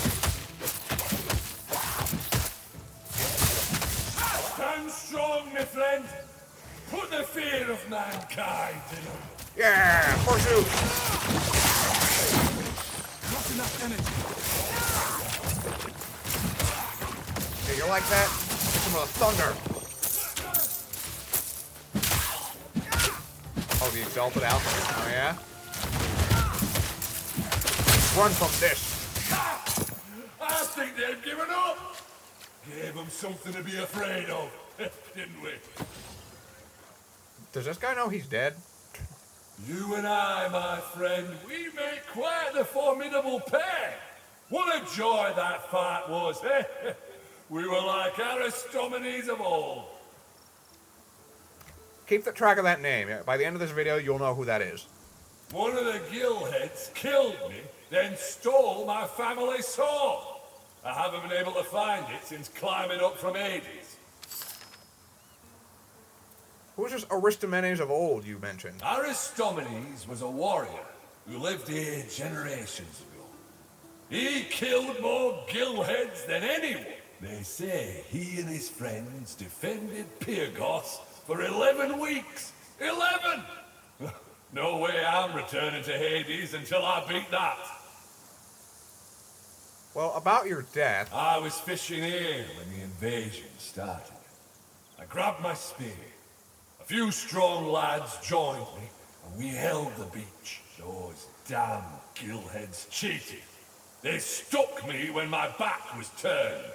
Stand strong, my friend. Put the fear of mankind in them. Yeah, pursuit. Not enough energy. Yeah, you like that? Get some of the thunder. Oh, the exalted alchemist. Oh, yeah? Run from this. I think they've given up. Gave them something to be afraid of, didn't we? Does this guy know he's dead? You and I, my friend, we make quite the formidable pair. What a joy that fight was, eh? We were like Aristomenes of old. Keep the track of that name. By the end of this video, you'll know who that is. One of the gillheads killed me, then stole my family sword. I haven't been able to find it since climbing up from Hades. Who's this Aristomenes of old you mentioned? Aristomenes was a warrior who lived here generations ago. He killed more gillheads than anyone. They say he and his friends defended Yyfgarl for 11 weeks. 11! No way I'm returning to Hades until I beat that. Well, about your death... I was fishing here when the invasion started. I grabbed my spear. A few strong lads joined me, and we held the beach. Those damn gillheads cheated. They stuck me when my back was turned.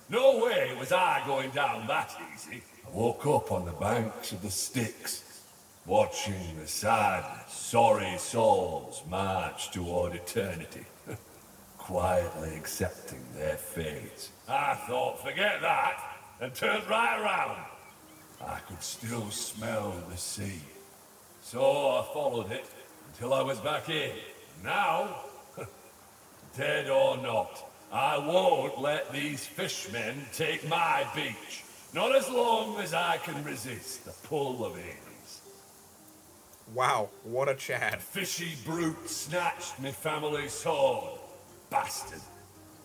No way was I going down that easy. I woke up on the banks of the Styx, watching the sad, sorry souls march toward eternity, quietly accepting their fate. I thought, forget that, and turned right around. I could still smell the sea. So I followed it until I was back in. Now, dead or not, I won't let these fishmen take my beach. Not as long as I can resist the pull of Hades. Wow, what a Chad. Fishy brute snatched me family's sword. Bastard.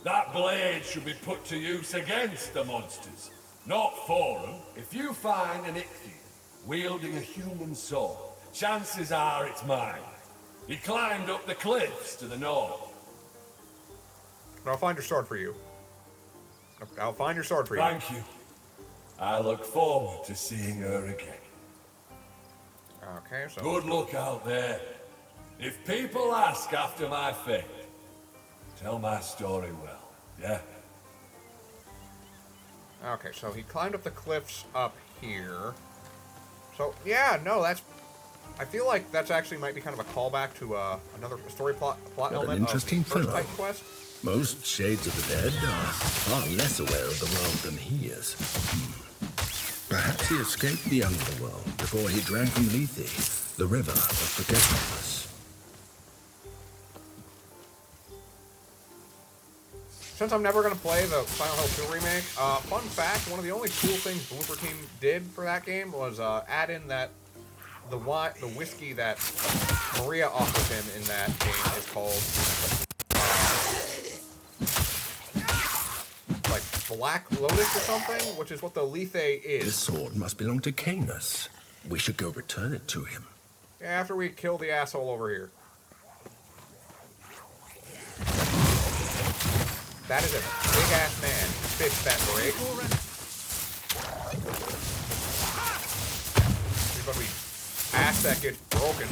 That blade should be put to use against the monsters, not for them. If you find an Ichthian wielding a human sword, chances are it's mine. He climbed up the cliffs to the north. I'll find your sword for you. I'll find your sword for you. Thank you. I look forward to seeing her again. Okay, so... Good luck out there. If people ask after my fate, tell my story well, yeah? Okay, so he climbed up the cliffs up here. So, yeah, no, that's... I feel like that's actually might be kind of a callback to another story plot What an element interesting of first fellow. Titan Quest. Most Shades of the Dead are far less aware of the world than he is. Perhaps he escaped the underworld before he drank from Lethe, the river of forgetfulness. Since I'm never going to play the Silent Hill 2 remake, fun fact, one of the only cool things Blooper Team did for that game was add in that the whiskey that Maria offers him in that game is called like Black Lotus or something, which is what the Lethe is. This sword must belong to Canis. We should go return it to him. Yeah, after we kill the asshole over here. That is a big-ass man. Fix that break. He's gonna be ass that gets broken.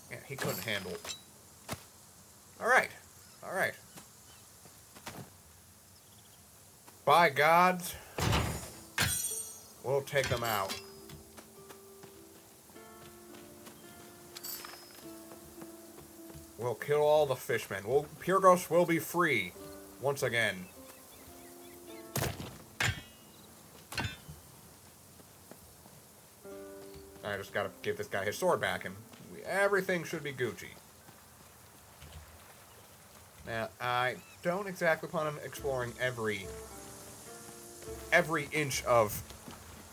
Yeah, he couldn't handle it. Alright. Alright. By gods, we'll take them out. We'll kill all the fishmen. Pyrgos will be free once again. I just gotta give this guy his sword back, and everything should be Gucci. Now, I don't exactly plan on exploring every inch of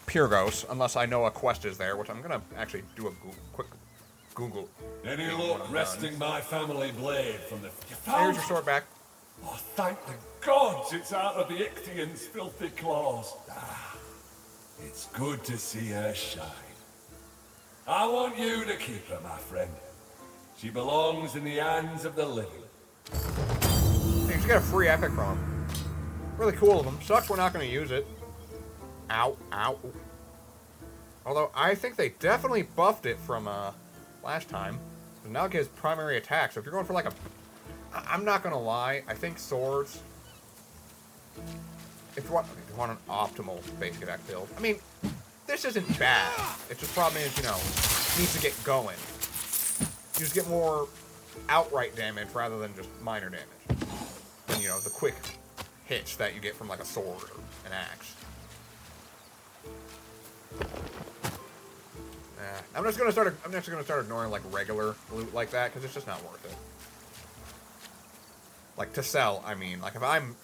Pyrgos, unless I know a quest is there, which I'm gonna actually do a quick Google. Any luck wresting my family blade from the... Here's your sword back. Oh, thank the gods it's out of the Ichthian's filthy claws. It's good to see her shine. I want you to keep her, my friend. She belongs in the hands of the living. Hey, you get a free epic from him. Really cool of them. Sucks we're not going to use it. Ow, ow. Although, I think they definitely buffed it from, last time. So now it gives primary attack. So if you're going for like a... I'm not going to lie. I think swords... If you want an optimal basic attack build. I mean, this isn't bad. It's just problem is, needs to get going. You just get more outright damage rather than just minor damage. And, the quick hits that you get from like a sword or an axe. I'm just gonna start ignoring like regular loot like that because it's just not worth it. Like to sell, I mean, like if I'm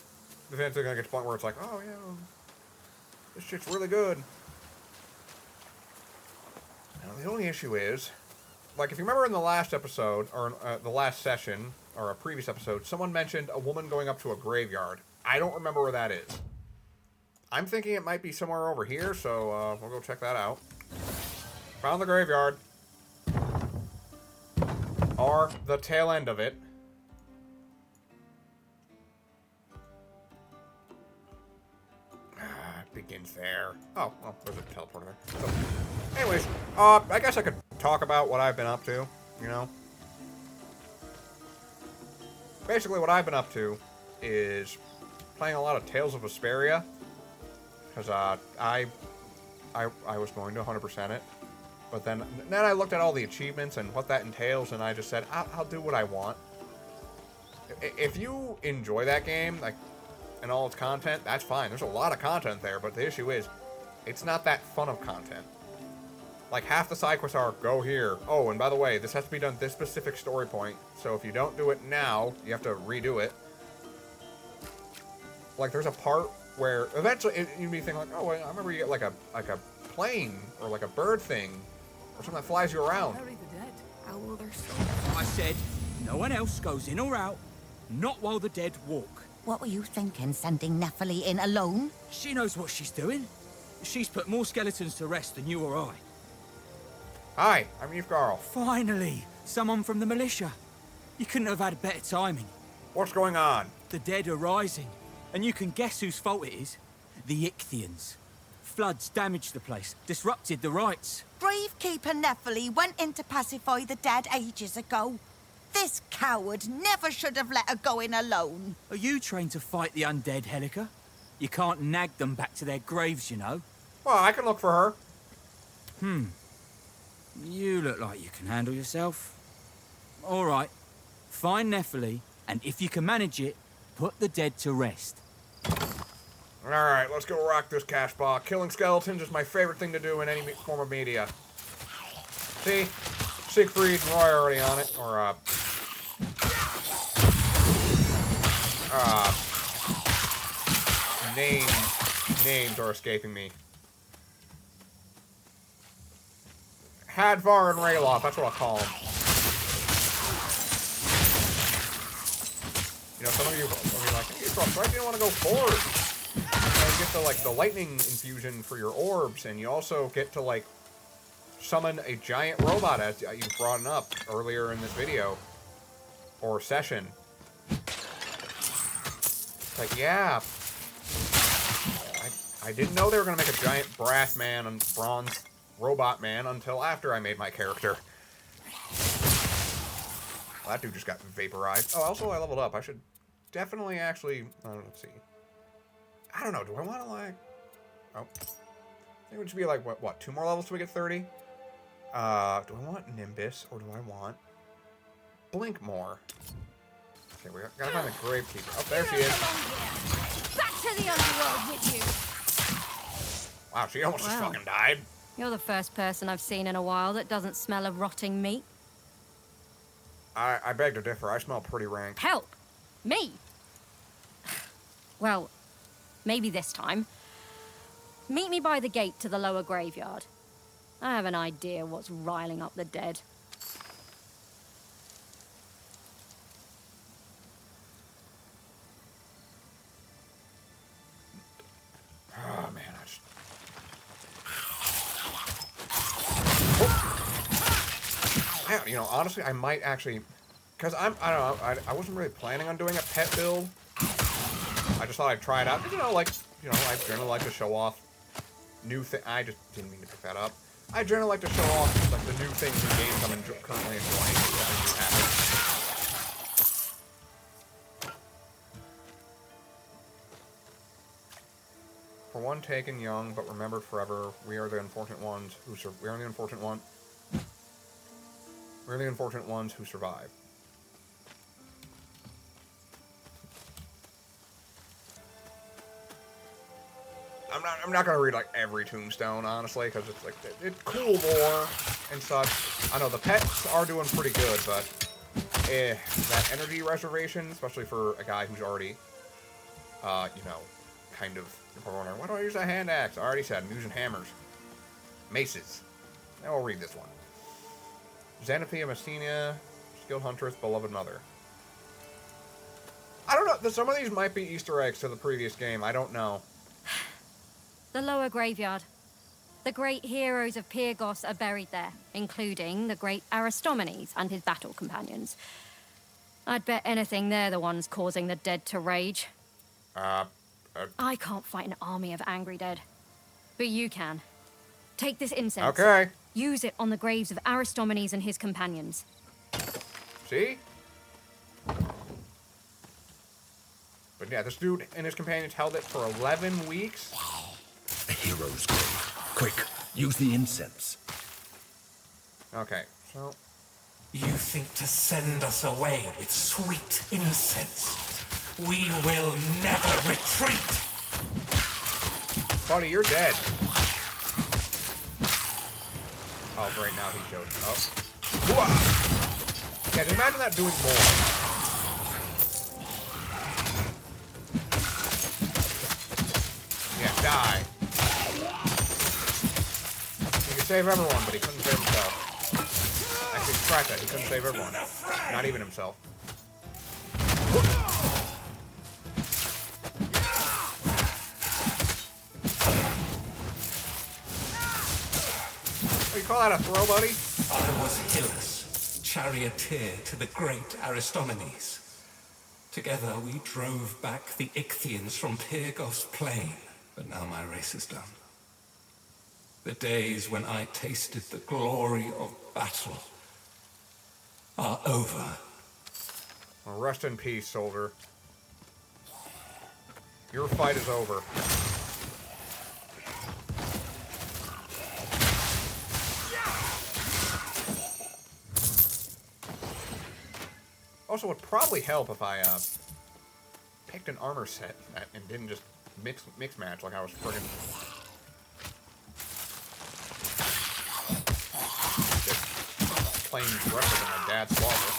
eventually gonna get to the point where it's like, oh yeah, this shit's really good. Now the only issue is, like if you remember in the last episode or the last session or a previous episode, someone mentioned a woman going up to a graveyard. I don't remember where that is. I'm thinking it might be somewhere over here, so we'll go check that out. Found the graveyard. Or the tail end of it. It begins there. Oh, well, there's a teleporter there. So, anyways, I guess I could talk about what I've been up to, Basically, what I've been up to is playing a lot of Tales of Vesperia. Because I was going to 100% it. But then I looked at all the achievements and what that entails, and I just said, I'll do what I want. If you enjoy that game, like, and all its content, that's fine. There's a lot of content there, but the issue is, it's not that fun of content. Like, half the side quests are, go here. Oh, and by the way, this has to be done this specific story point. So if you don't do it now, you have to redo it. Like, there's a part where eventually you'd be thinking, like, oh, wait, I remember you get like a plane or like a bird thing or something that flies you around. Bury the dead. How will their soul? I said, no one else goes in or out, not while the dead walk. What were you thinking, sending Nephili in alone? She knows what she's doing. She's put more skeletons to rest than you or I. Hi, I'm Yyfgarl. Finally, someone from the militia. You couldn't have had better timing. What's going on? The dead are rising, and you can guess whose fault it is. The Ichthians. Floods damaged the place, disrupted the rites. Gravekeeper Nephili went in to pacify the dead ages ago. This coward never should have let her go in alone. Are you trained to fight the undead, Helica? You can't nag them back to their graves, you know. Well, I can look for her. You look like you can handle yourself. All right, find Nephili, and if you can manage it, put the dead to rest. Alright, let's go rock this cash bar. Killing skeletons is my favorite thing to do in any form of media. See? Siegfried and Roy are already on it. Or, names are escaping me. Hadvar and Rayloff, that's what I'll call them. You know, some of you will be like, hey, Frost, why do you want to go forward? You get the lightning infusion for your orbs, and you also get to like summon a giant robot, as you brought it up earlier in this video or session. Like, yeah, I didn't know they were gonna make a giant brass man and bronze robot man until after I made my character. Well, that dude just got vaporized. Oh, also I leveled up. I should definitely actually. Let's see. I don't know. Do I want to like? Oh, I think it should be like what? 2 more levels till we get 30. Do I want Nimbus or do I want Blink more? Okay, we gotta find the Gravekeeper. Oh, there she is. Back to the underworld with you. Wow, she almost just fucking died. You're the first person I've seen in a while that doesn't smell of rotting meat. I beg to differ. I smell pretty rank. Help! Me? Well, maybe this time. Meet me by the gate to the lower graveyard. I have an idea what's riling up the dead. Oh, man, you know, honestly, I might actually, because I don't know, I wasn't really planning on doing a pet build. I just thought I'd try it out. You know, like, you know, I generally like to show off new things. I just didn't mean to pick that up. I generally like to show off, like, the new things in games I'm currently enjoying. For one taken young, but remembered forever, we are the unfortunate ones who We're the unfortunate ones who survive. I'm not gonna read like every tombstone, honestly, because it's like it's cool lore and such. I know the pets are doing pretty good, but that energy reservation, especially for a guy who's already, you know, kind of. Wondering, why do I use a hand axe? I already said I'm using hammers, maces. Now we'll read this one. Xanathia Messina, skilled huntress, beloved mother. I don't know. Some of these might be Easter eggs to the previous game. I don't know. The lower graveyard. The great heroes of Pyrgos are buried there, including the great Aristomenes and his battle companions. I'd bet anything they're the ones causing the dead to rage. I can't fight an army of angry dead. But you can. Take this incense. Okay. Use it on the graves of Aristomenes and his companions. See? But yeah, this dude and his companions held it for 11 weeks. A hero's grave. Quick, use the incense. Okay, so... You think to send us away with sweet incense? We will never retreat! Buddy, you're dead. right now he shows up. Whoa! Yeah, just imagine that doing more. Yeah, die. He could save everyone, but he couldn't save himself. Actually, scratch that. He couldn't save everyone. Not even himself. What do you call that, a throw, buddy? I was Hylas, charioteer to the great Aristomenes. Together we drove back the Ichthians from Pyrgos plain, but now my race is done. The days when I tasted the glory of battle are over. Well, rest in peace, soldier. Your fight is over. Also, it would probably help if I picked an armor set and didn't just mix match like I was friggin' just playing replica in my dad's closet.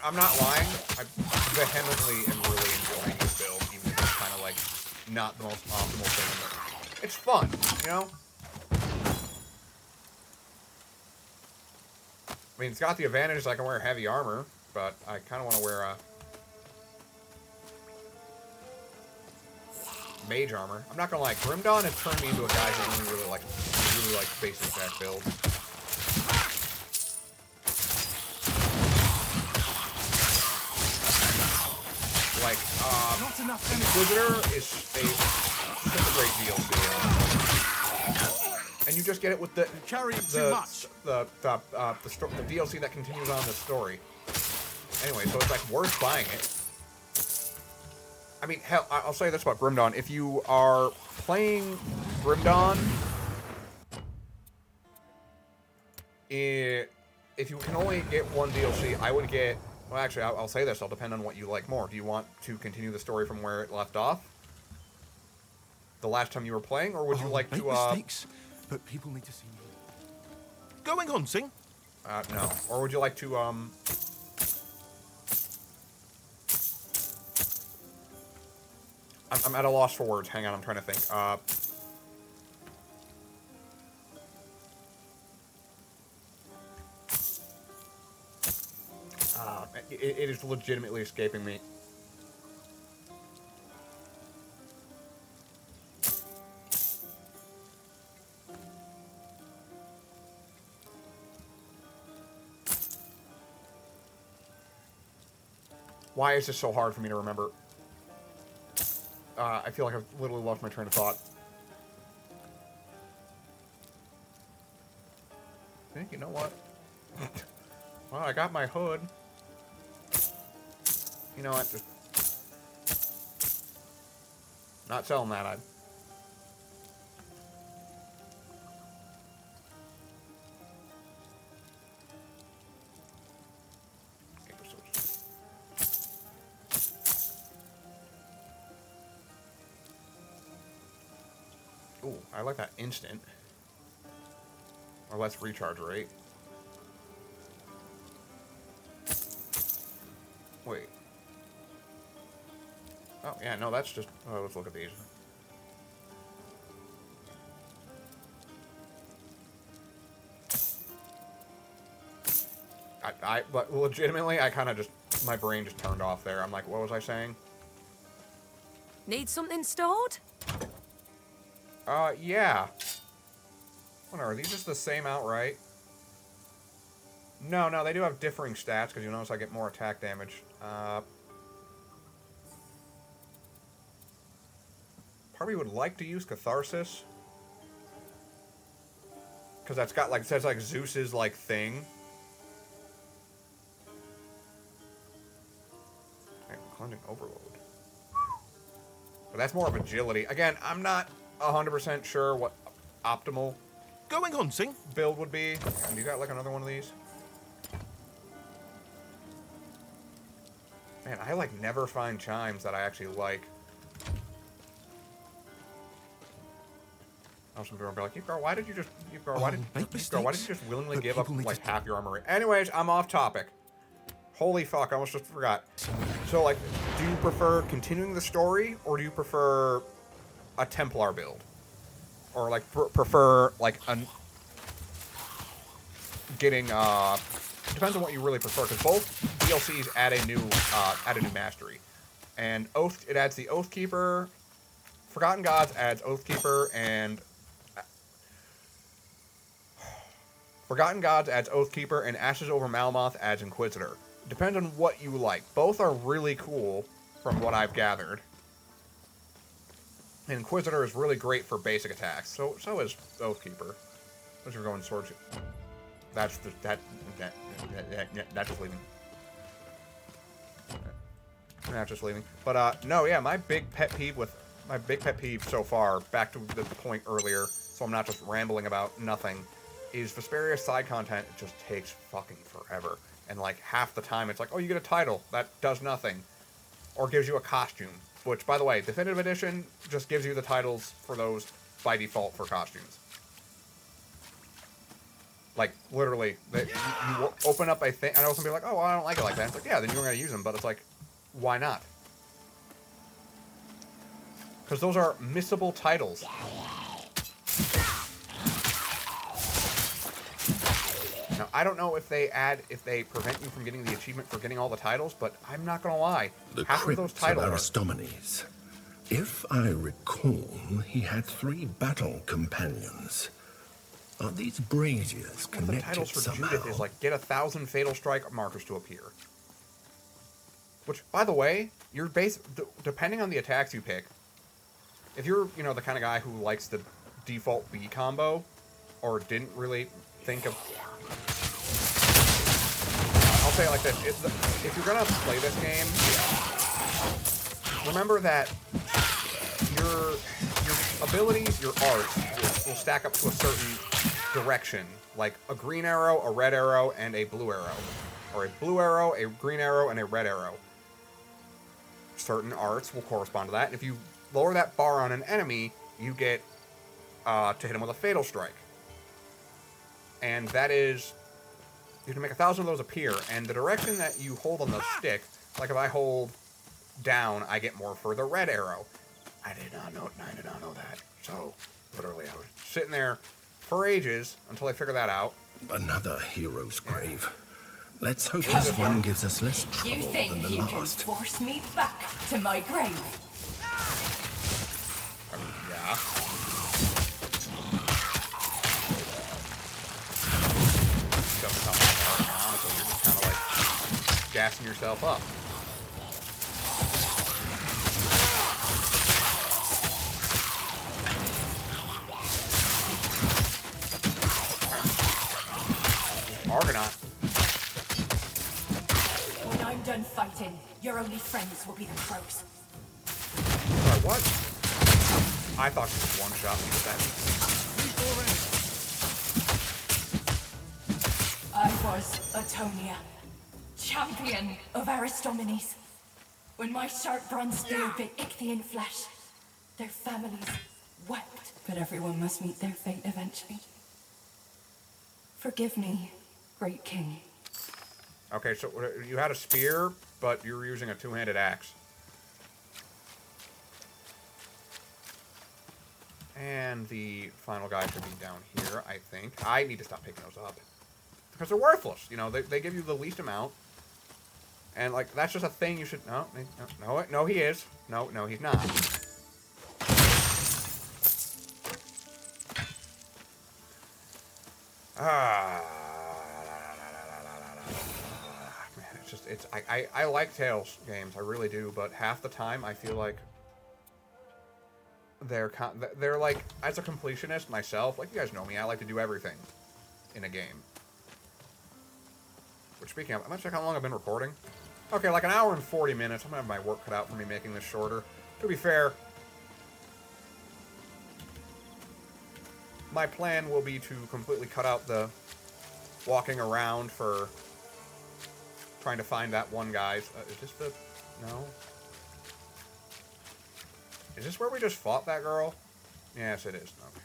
I'm not lying. I vehemently am really enjoying this build, even if it's kind of like not the most optimal thing. But it's fun, you know? I mean, it's got the advantage I can wear heavy armor, but I kind of want to wear mage armor. I'm not gonna lie, Grim Dawn has turned me into a guy who really likes basic attack build. Like, Inquisitor is such a great DLC. And you just get it with the DLC that continues on the story. Anyway, so it's like worth buying it. I mean, hell, I'll say this about Grim Dawn. If you are playing Grim Dawn, if you can only get one DLC, I would get... Well, actually, I'll say this. It'll depend on what you like more. Do you want to continue the story from where it left off? The last time you were playing? Or would you like to... mistakes, but people need to see me. Going on, Sing? No. Or would you like to, I'm at a loss for words. Hang on, I'm trying to think. It is legitimately escaping me. Why is this so hard for me to remember? I feel like I've literally lost my train of thought. I think, you know what? Well, I got my hood. You know what? Just not selling that. Ooh, I like that instant. Or less recharge rate. Wait. Oh, yeah, no, that's just... Oh, let's look at these. But legitimately, I kind of just... My brain just turned off there. I'm like, what was I saying? Need something stored? Yeah. What are these just the same outright? No, they do have differing stats, because you notice I get more attack damage. Probably would like to use Catharsis. Because that's got, like, it says, like, Zeus's, like, thing. Okay, Cleansing Overload. But that's more of agility. Again, I'm not 100% sure what optimal going on, Sing build would be. And you got, like, another one of these? Man, I, like, never find chimes that I actually like. I was gonna be like, Yyfgarl, why did you just willingly but give up people need like to- half your armor? Anyways, I'm off topic. Holy fuck, I almost just forgot. So like, do you prefer continuing the story or do you prefer a Templar build? Or like prefer like getting depends on what you really prefer, because both DLCs add a new mastery. And it adds the Oathkeeper. Forgotten Gods adds Oathkeeper, and Ashes Over Malmoth adds Inquisitor. Depends on what you like. Both are really cool, from what I've gathered. And Inquisitor is really great for basic attacks. So is Oathkeeper. As you're going swords. That's just leaving. That's just leaving. But no, yeah, my big pet peeve so far, back to the point earlier, so I'm not just rambling about nothing, is Vesperia's side content. It just takes fucking forever. And like half the time it's like, oh, you get a title that does nothing, or gives you a costume. Which, by the way, Definitive Edition just gives you the titles for those by default for costumes. Like, literally, you open up a thing. I know some people are like, oh, well, I don't like it like that. It's like, yeah, then you're going to use them. But it's like, why not? Because those are missable titles. Now, I don't know if they prevent you from getting the achievement for getting all the titles, but I'm not going to lie. The half of those crypts of titles Aristomenes. If I recall, he had 3 battle companions. Are these braziers One of the connected titles for somehow? Judith is like, get 1,000 Fatal Strike markers to appear. Which, by the way, your base, depending on the attacks you pick, if you're, the kind of guy who likes the default B combo, or didn't really think of... I'll say it like this. If you're going to play this game, remember that your abilities, your art, will stack up to a certain direction. Like a green arrow, a red arrow, and a blue arrow. Or a blue arrow, a green arrow, and a red arrow. Certain arts will correspond to that. And if you lower that bar on an enemy, you get to hit him with a Fatal Strike. And that is... You can make 1,000 of those appear, and the direction that you hold on the stick, like if I hold down, I get more for the red arrow. I did not know that. So, literally, I was sitting there for ages until I figured that out. Another hero's grave. Let's hope this one gives us less You trouble think than the you can last. force me back to my grave? Yeah. Doesn't sound like that, honestly. You're just kind of like gassing yourself up. Argonaut. When I'm done fighting, your only friends will be the crows. Sorry, what? I thought she was one shot me with that. I was Atonia, champion of Aristomenes. When my sharp bronze spear bit Ichthian flesh, their families wept. But everyone must meet their fate eventually. Forgive me, great king. Okay, so you had a spear, but you were using a two-handed axe. And the final guy should be down here, I think. I need to stop picking those up. Because they're worthless. They give you the least amount. And, like, that's just a thing you should... No, he is. No, he's not. Man, I like Tales games, I really do, but half the time I feel like they're like, as a completionist myself, like you guys know me, I like to do everything in a game. Which, speaking of, I'm gonna check how long I've been recording. Okay, like an hour and 40 minutes. I'm gonna have my work cut out for me making this shorter. To be fair, my plan will be to completely cut out the walking around for trying to find that one guy's... is this the... No? Is this where we just fought that girl? Yes, it is. Okay.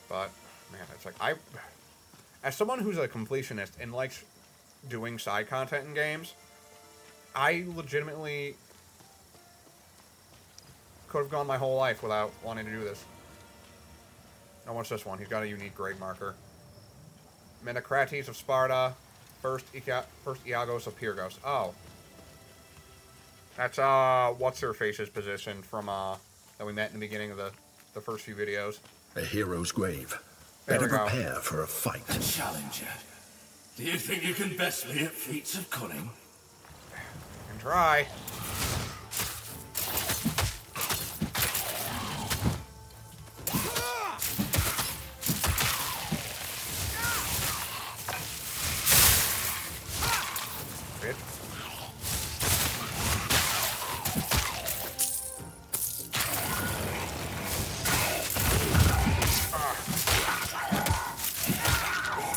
But, man, it's like, as someone who's a completionist and likes doing side content in games, I legitimately could have gone my whole life without wanting to do this. Now, what's this one? He's got a unique grade marker. Menocrates of Sparta, first Iagos of Pyrgos. Oh. That's, what's-her-face's position from, that we met in the beginning of the first few videos. A hero's grave. There Better we go. prepare for a fight. A challenger. Do you think you can best me at feats of cunning? Can try. Bitch.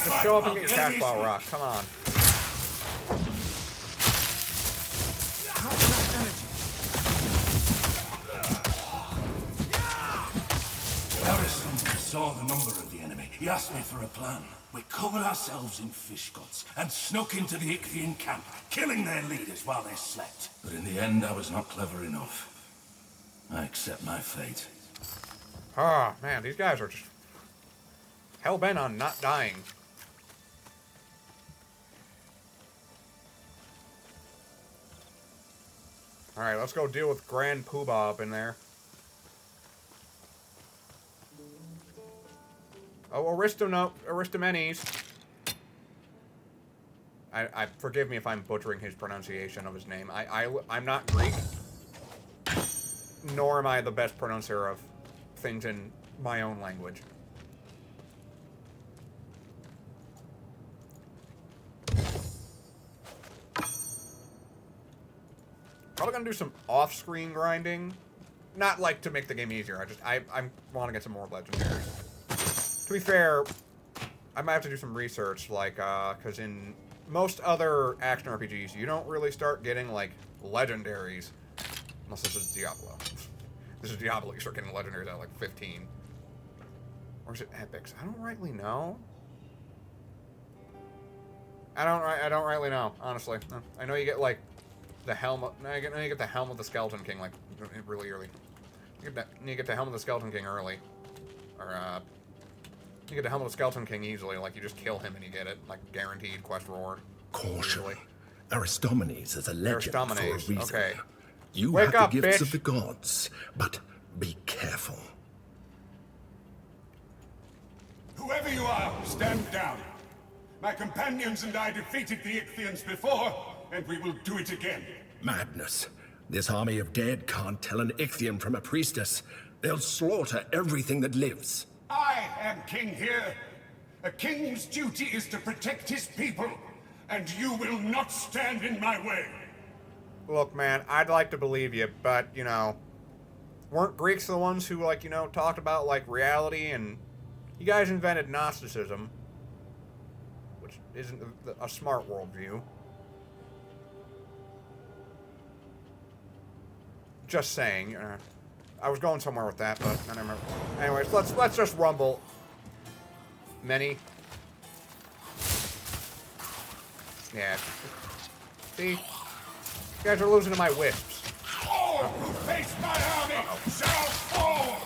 Just show up and get your cash ball rock. Come on. Harrison saw the number of the enemy. He asked me for a plan. We covered ourselves in fish guts and snuck into the Ichthian camp, killing their leaders while they slept. But in the end, I was not clever enough. I accept my fate. Ah, man, these guys are just hell-bent on not dying. Alright, let's go deal with Grand Poobah up in there. Oh, Aristomenes. I forgive me if I'm butchering his pronunciation of his name. I'm not Greek, nor am I the best pronouncer of things in my own language. Probably gonna do some off-screen grinding. Not like to make the game easier. I want to get some more legendaries. To be fair, I might have to do some research, like, because in most other action RPGs, you don't really start getting, like, legendaries. Unless this is Diablo. This is Diablo, you start getting legendaries at, like, 15. Or is it epics? I don't rightly know. I don't rightly know, honestly. I know you get, like, the helm of... No, you get the helm of the Skeleton King, like, really early. You get the helm of the Skeleton King early. Or, you get the helm of the Skeleton King easily, like, you just kill him and you get it. Like, guaranteed quest reward. Caution. Easily. Aristomenes is a legend for a reason. Okay. You Wake have up, the gifts bitch. of the gods, but be careful. Whoever you are, stand down. My companions and I defeated the Ichthians before, and we will do it again. Madness. This army of dead can't tell an Ichthian from a priestess. They'll slaughter everything that lives. I am king here. A king's duty is to protect his people, and you will not stand in my way. Look, man, I'd like to believe you, but, you know, weren't Greeks the ones who, like, you know, talked about, like, reality, and you guys invented Gnosticism, which isn't a smart worldview. Just saying, I was going somewhere with that, but I don't remember. Anyways, let's just rumble. Many. Yeah. See? You guys are losing to my wisps. All who face my army shall fall!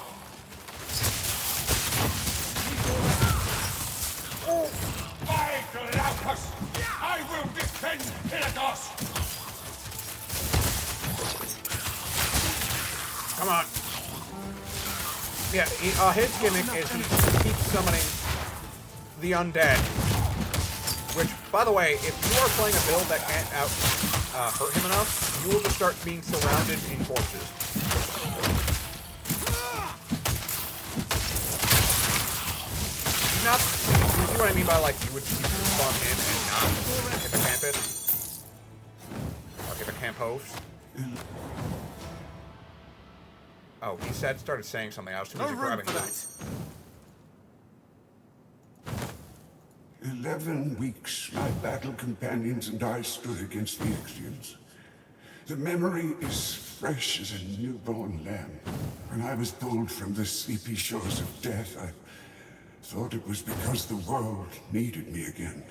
By Glaucus, I will defend Pyrgos! Come on. Yeah, his gimmick is he keeps summoning the undead. Which, by the way, if you are playing a build that can't hurt him enough, you will just start being surrounded in corpses. Not, you see what I mean by, like, you would spawn in and not hit the campus? Or hit the camp host? Oh, he started saying something. I was too busy grabbing that. 11 weeks, my battle companions and I stood against the Ichthians. The memory is fresh as a newborn lamb. When I was pulled from the sleepy shores of death, Thought it was because the world needed me again.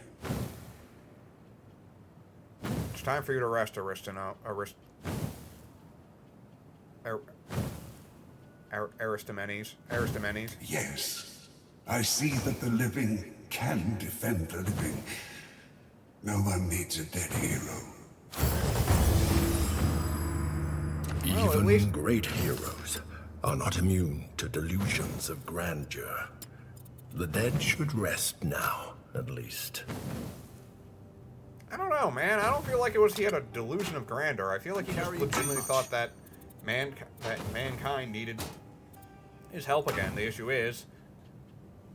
It's time for you to rest, Aristomenes. Yes. I see that the living can defend the living. No one needs a dead hero. Even great heroes are not immune to delusions of grandeur. The dead should rest now, at least. I don't know, man. I don't feel like he had a delusion of grandeur. I feel like he just legitimately thought that mankind needed his help again. The issue is,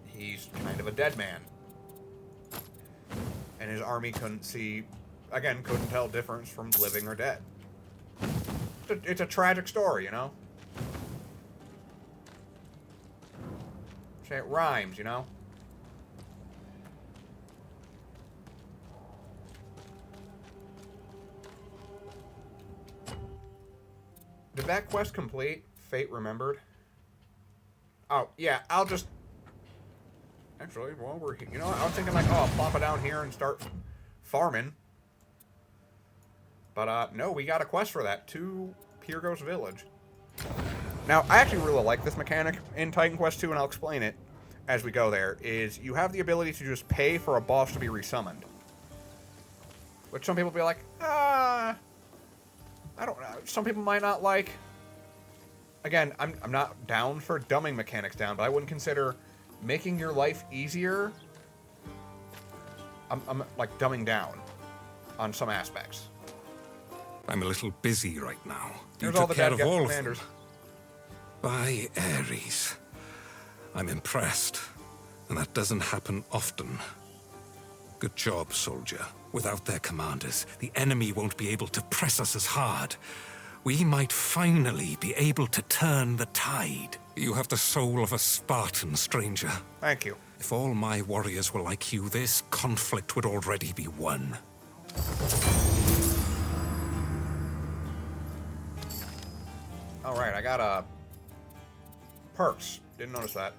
he's kind of a dead man. And his army couldn't tell difference from living or dead. It's a tragic story, you know? It rhymes, you know? Did that quest complete? Fate Remembered? Oh, yeah, I'll just... Actually, while we're here... You know what? I was thinking, like, oh, I'll plop it down here and start farming. But, no, we got a quest for that. To Pyrgos Village. Now, I actually really like this mechanic in Titan Quest 2, and I'll explain it as we go there, is you have the ability to just pay for a boss to be resummoned. Which some people will be like, I don't know. Some people might not like. Again, I'm not down for dumbing mechanics down, but I wouldn't consider making your life easier. I'm like dumbing down on some aspects. I'm a little busy right now. There's You all took the care dead of all commanders. of them. By Ares. I'm impressed. And that doesn't happen often. Good job, soldier. Without their commanders, the enemy won't be able to press us as hard. We might finally be able to turn the tide. You have the soul of a Spartan, stranger. Thank you. If all my warriors were like you, this conflict would already be won. Alright, I got perks. Didn't notice that.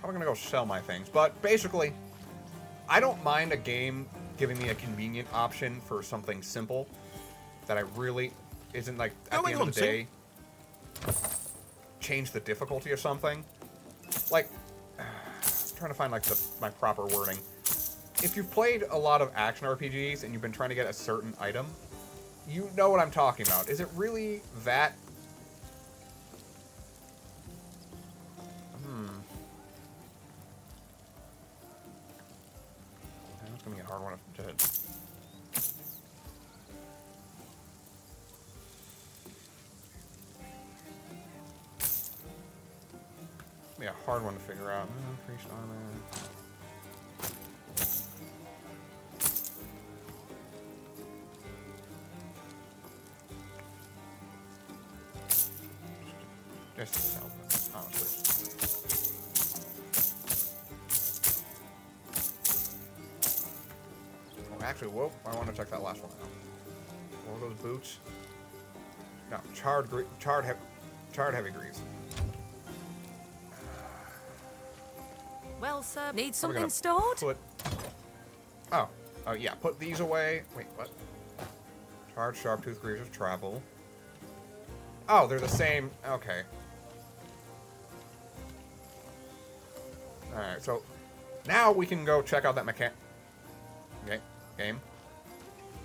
Probably gonna go sell my things, but basically, I don't mind a game giving me a convenient option for something simple that I really isn't like at the end of the day change the difficulty of something. Like, trying to find like my proper wording. If you've played a lot of action RPGs and you've been trying to get a certain item, you know what I'm talking about. Is it really that? That's gonna be a hard one to hit. Be a hard one to figure out. Increased armor. Just to sell them, honestly. Oh, actually, whoa! I want to check that last one out. What are those boots? No, charred heavy grease. Well, sir, need We're something gonna stored? Oh, yeah. Put these away. Wait, what? Charred sharp tooth greaves of travel. Oh, they're the same. Okay. All right. So now we can go check out that mechanic. Okay. Game.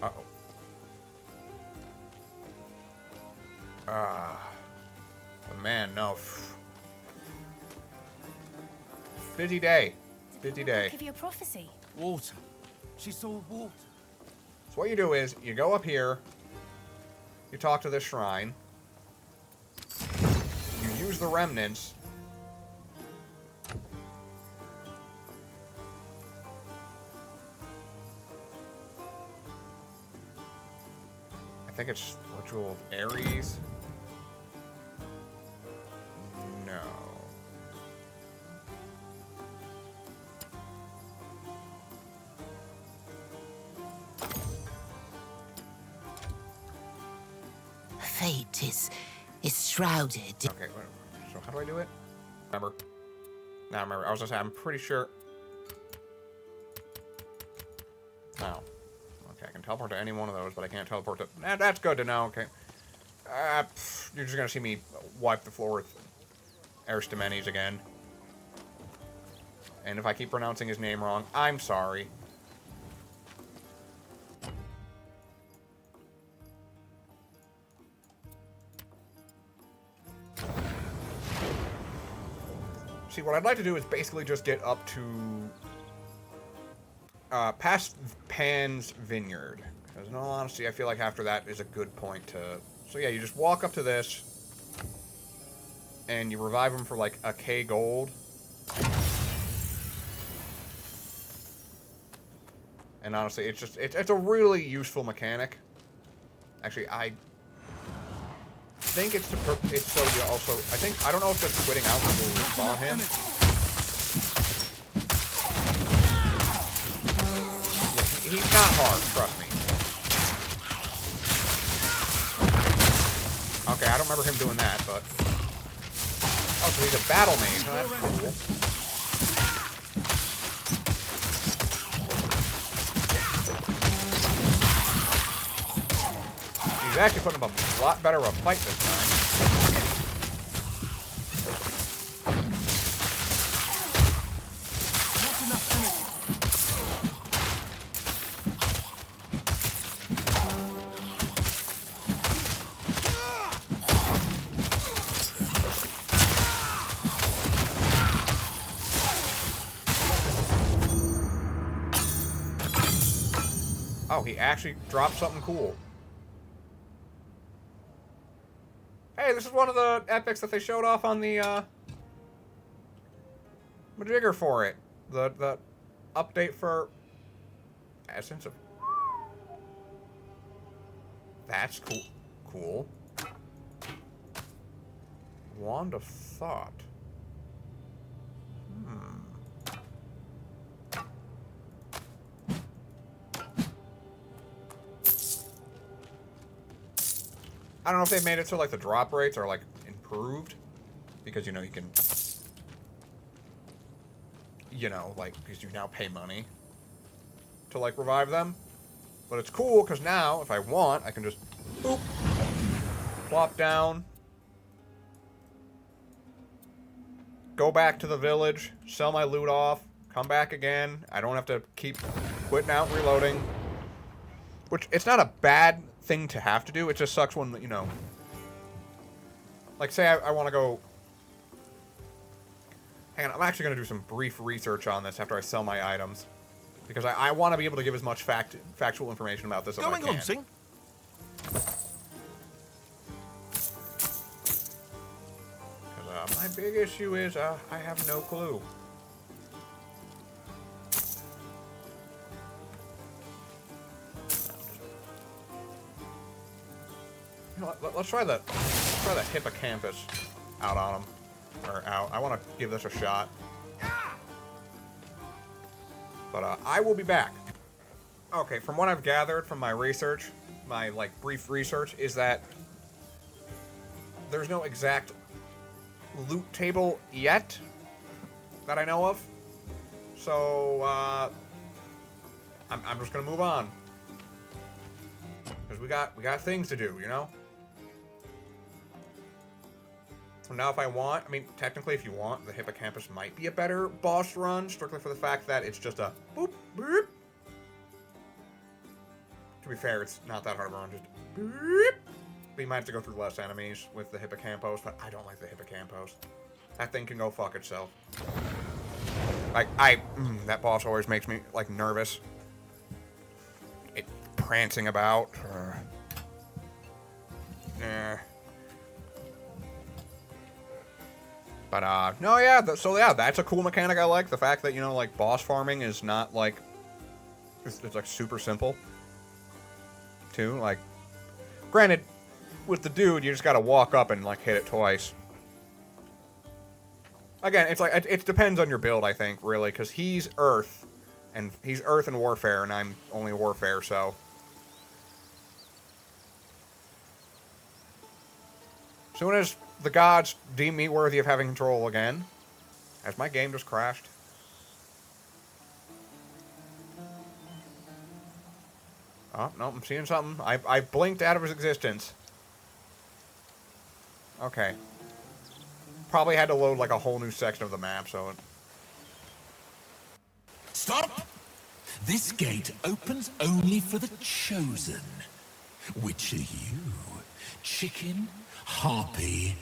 Uh-oh. But man, no. Busy day. Busy day. Give you a prophecy. Water. She saw water. So what you do is, you go up here, you talk to this shrine, you use the remnants, I think it's Ritual of Ares. No. fate is shrouded. Okay, so how do I do it? Remember? Now I remember. I was gonna say, I'm pretty sure. No. Okay, I can teleport to any one of those, but I can't teleport to... that's good to know, okay. You're just gonna see me wipe the floor with Aristomenes again. And if I keep pronouncing his name wrong, I'm sorry. See, what I'd like to do is basically just get up to... past Pan's Vineyard. Because in all honesty, I feel like after that is a good point to... So yeah, you just walk up to this, and you revive him for like a K gold. And honestly, it's just, it's a really useful mechanic. Actually, I think it's so you also, I don't know if just quitting out will respawn him. Yeah, he's not hard, trust me. Okay, I don't remember him doing that, but... Oh, so he's a battle mage. Oh, that's cool. He's actually putting up a lot better of a fight this time. Oh, he actually dropped something cool. Hey, this is one of the epics that they showed off on the, majigger for it. The update for Essence of... That's cool. Cool. Wand of Thought. I don't know if they've made it so, like, the drop rates are, like, improved. Because, you know, you can... You know, like, because you now pay money to, like, revive them. But it's cool, because now, if I want, I can just... Boop. Plop down. Go back to the village. Sell my loot off. Come back again. I don't have to keep quitting out and reloading. Which, it's not a bad thing to have to do. It just sucks when, you know... Like, say I want to go... Hang on, I'm actually going to do some brief research on this after I sell my items. Because I want to be able to give as much factual information about this as I can. Going hunting? Because my big issue is I have no clue. You know, let's try the hippocampus out on him. Or out. I want to give this a shot. But I will be back. Okay, from what I've gathered from my research, my like brief research, is that there's no exact loot table yet that I know of. So I'm just gonna move on because we got things to do, you know. So now if I want, I mean, technically if you want, the Hippocampus might be a better boss run, strictly for the fact that it's just a boop, boop. To be fair, it's not that hard of a run, just boop. But you might have to go through less enemies with the Hippocampus, but I don't like the Hippocampus. That thing can go fuck itself. Like, that boss always makes me, like, nervous. It prancing about. But, no, yeah, so, yeah, that's a cool mechanic I like. The fact that, you know, like, boss farming is not, like, it's like, super simple, too. Like, granted, with the dude, you just gotta walk up and, like, hit it twice. Again, it's like, it depends on your build, I think, really, because he's Earth, and he's Earth and Warfare, and I'm only Warfare, so. soon as the gods deem me worthy of having control again, as my game just crashed. Oh, no, I'm seeing something. I blinked out of his existence. Okay. Probably had to load like a whole new section of the map, so... Stop! This gate opens only for the chosen. Which are you? Chicken, harpy,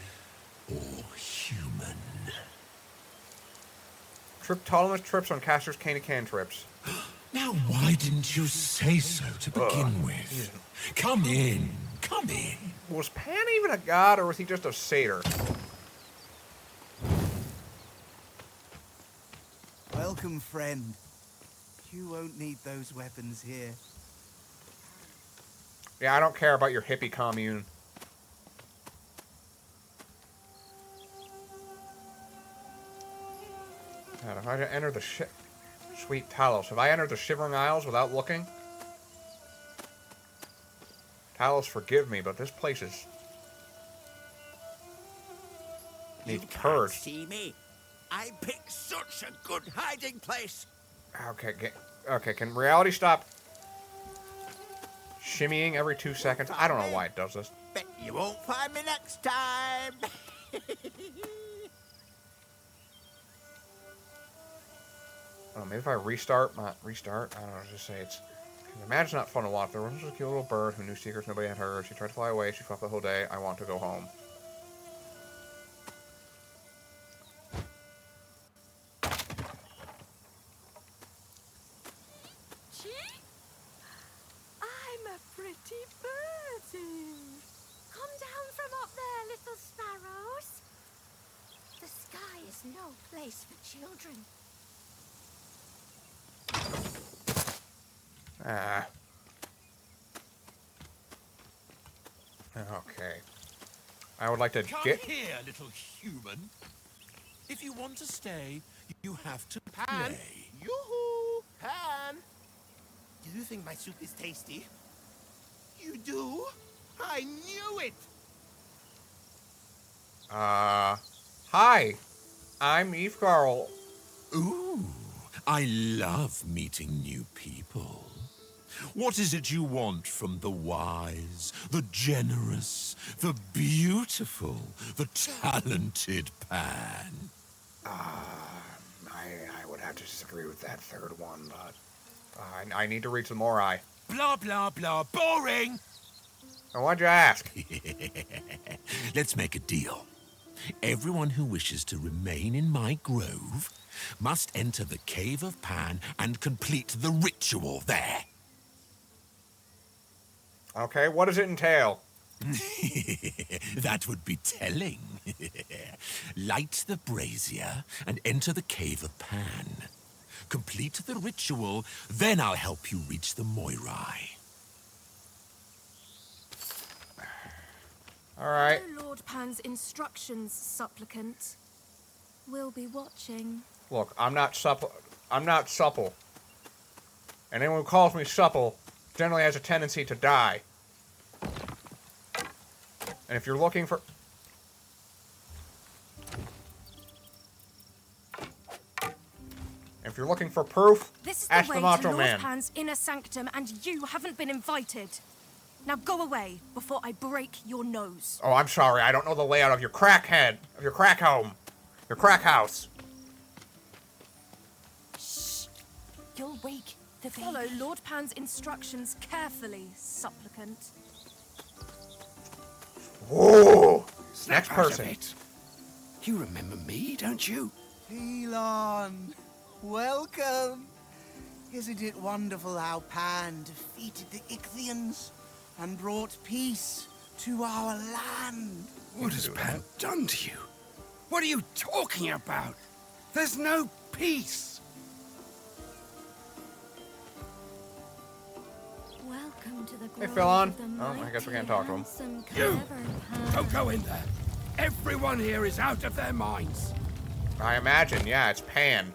or human? Triptolemus trips on caster's cantrips. Now, why didn't you say so to begin with? Come in, come in. Was Pan even a god, or was he just a satyr? Welcome, friend. You won't need those weapons here. Yeah, I don't care about your hippie commune. God, if I enter the Sweet Talos. Have I entered the Shivering Isles without looking? Talos, forgive me, but this place is... needs purged. See me? I picked such a good hiding place. Okay, can reality stop shimmying every 2 seconds? I don't know why it does this. Bet you won't find me next time. Oh, maybe if I restart, I don't know, just say it's... Imagine it's not fun to watch. There was a cute little bird who knew secrets nobody had heard. She tried to fly away. She fought the whole day. I want to go home. I'm a pretty birdie. Come down from up there, little sparrows. The sky is no place for children. Okay. I would like to Come get... here, little human. If you want to stay, you have to Pan! play. Yoo-hoo! Pan! Do you think my soup is tasty? You do? I knew it! Hi. I'm Yyfgarl. Ooh, I love meeting new people. What is it you want from the wise, the generous, the beautiful, the talented Pan? I would have to disagree with that third one, but... I need to reach the Morai. Blah, blah, blah. Boring! Now, why'd you ask? Let's make a deal. Everyone who wishes to remain in my grove must enter the Cave of Pan and complete the ritual there. Okay, what does it entail? That would be telling. Light the brazier and enter the Cave of Pan. Complete the ritual, then I'll help you reach the Moirai. All right. Follow Lord Pan's instructions, supplicant. We'll be watching. Look, I'm not supple. And anyone who calls me supple generally has a tendency to die. And if you're looking for... If you're looking for proof, This is ask the the way to Macho Lord Man. Pan's inner sanctum, and you haven't been invited. Now go away before I break your nose. Oh, I'm sorry. I don't know the layout of your crack head, of your crack home, your crack house. Shh. You'll wake the baby. Follow Lord Pan's instructions carefully, supplicant. Whoa! Snap Next out person. of it. You remember me, don't you? Elon, welcome. Isn't it wonderful how Pan defeated the Ichthyans and brought peace to our land? What has Pan done to you? What are you talking about? There's no peace. Welcome to the Hey, grove Philon. of the Oh, I guess we can't mighty, talk to him. handsome, You! clever Pan. Don't go in there. Everyone here is out of their minds. I imagine, yeah, it's Pan.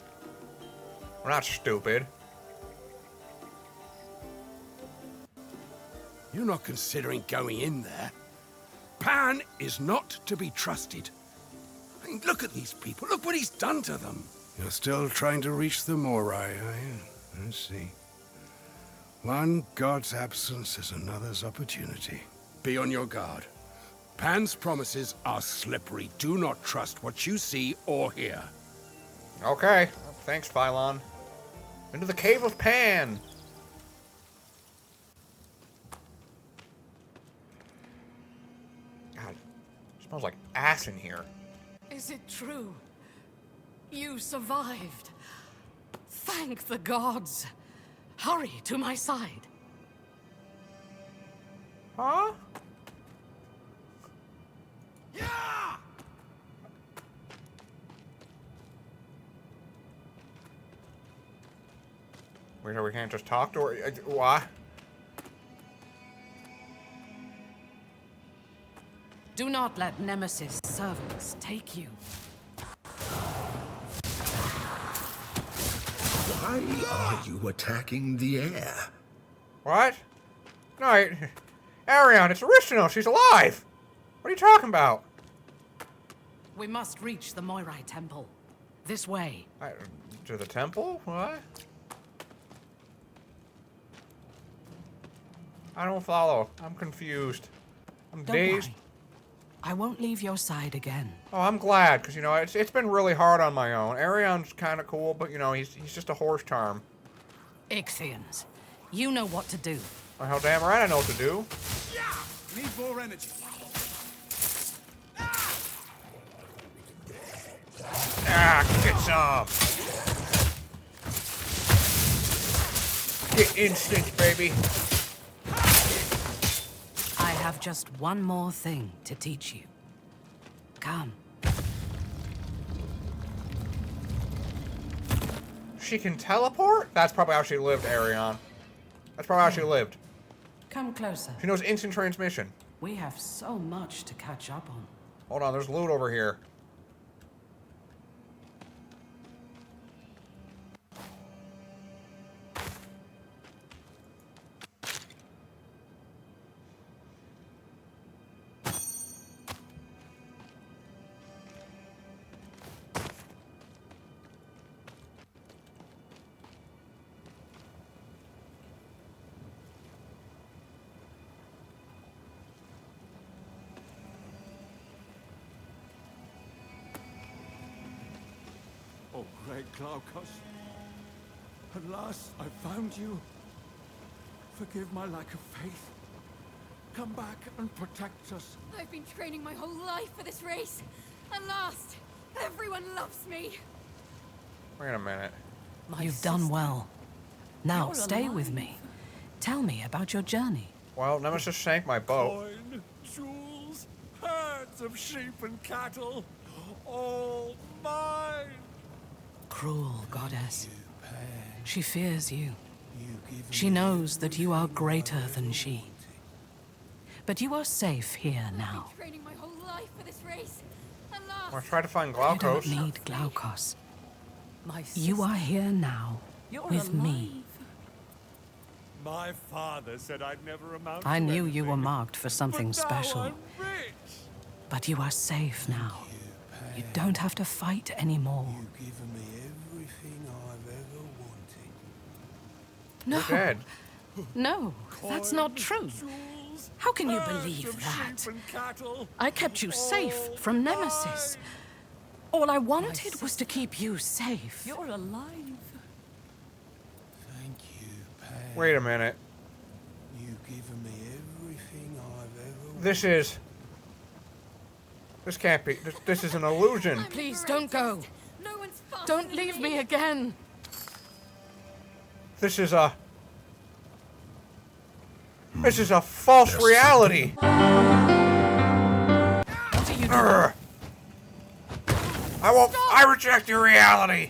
We're not stupid. You're not considering going in there. Pan is not to be trusted. I mean, look at these people. Look what he's done to them. You're still trying to reach the Morai, are you? I see. One god's absence is another's opportunity. Be on your guard. Pan's promises are slippery. Do not trust what you see or hear. Okay. Thanks, Phylon. Into the cave of Pan. God, it smells like ass in here. Is it true? You survived. Thank the gods. Hurry to my side. Huh? Yeah! We can't just talk to her? Why? Do not let Nemesis servants take you. Why are you attacking the air? What? No, Arion, it's original. She's alive. What are you talking about? We must reach the Moirai Temple. This way. To the temple? What? I don't follow. I'm confused. I'm Don't dazed. worry. I won't leave your side again. Oh, I'm glad, because, you know, it's been really hard on my own. Arion's kind of cool, but, you know, he's just a horse charm. Ichthians, you know what to do. Well, hell damn right I know what to do. Need more energy. Get some. Get instant, baby. I have just one more thing to teach you. Come. She can teleport? That's probably how she lived, Arion. That's probably how she lived. Come closer. She knows instant transmission. We have so much to catch up on. Hold on, there's loot over here. Oh, great Glaucus. At last I found you. Forgive my lack of faith. Come back and protect us. I've been training my whole life for this race. At last, everyone loves me. Wait a minute. You've done well. Now stay with me. Tell me about your journey. Well, Nemesis sank my boat. Coin, jewels, herds of sheep and cattle, all mine. Cruel goddess. She fears you. She knows that you are greater than she. But you are safe here now. I've been training my whole life for this race. At last, We'll try to find You Glaucus. don't need Glaukos. You are here now with me. My father said I'd never amount I to knew anything, you were marked for something but now special. I'm rich. But you are safe now. You don't have to fight anymore. Given me everything I've ever wanted. No. You're dead. No, that's not true. How can you Herds believe of that? sheep and cattle, I kept you safe from Nemesis. All I wanted was to keep you safe. you're alive. Thank you, Pan. Wait a minute. You've given me everything I've ever wanted. This can't be. This is an illusion. Please don't go. No one's faster Don't than leave me. me again. This is a false reality. What are you doing? I won't. I reject your reality.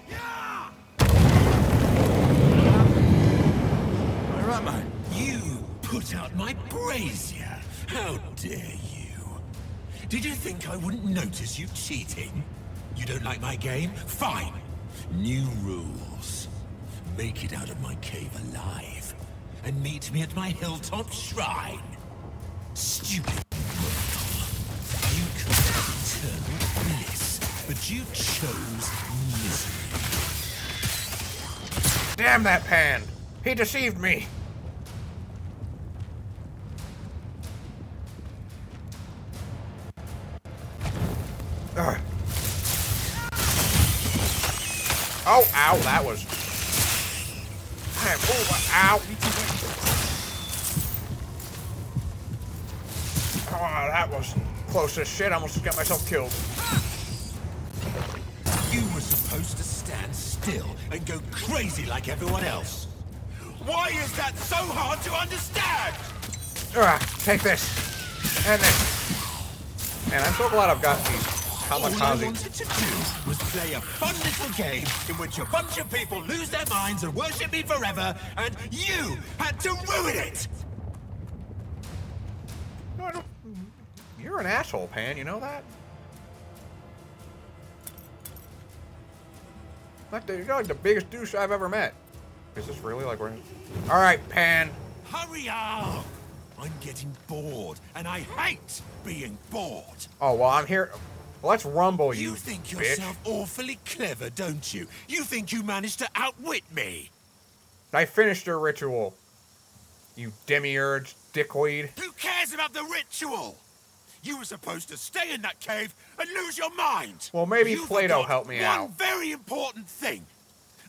Where am I? You put out my brazier. How dare you? Did you think I wouldn't notice you cheating? You don't like my game? Fine. New rules. Make it out of my cave alive. And meet me at my hilltop shrine. Stupid mortal. Damn that Pan! He deceived me! Ugh. Oh, ow, that was... Ow! Oh, that was close as shit. I almost got myself killed. You were supposed to stand still and go crazy like everyone else. Why is that so hard to understand? Take this. And this. Man, I'm so glad I've got these All I kamikaze. wanted to do was play a fun little game in which a bunch of people lose their minds and worship me forever, and you had to ruin it! No, I don't... You're an asshole, Pan. You know that? You're like the biggest douche I've ever met. Is this really like we're... Alright, Pan. Hurry up! I'm getting bored, and I hate being bored. Oh, well, I'm here... Let's rumble, you think bitch. yourself awfully clever, don't you? You think you managed to outwit me? I finished your ritual. You demiurge dickweed. Who cares about the ritual? You were supposed to stay in that cave and lose your mind. Well, maybe You Plato forgot helped me one out. very important thing.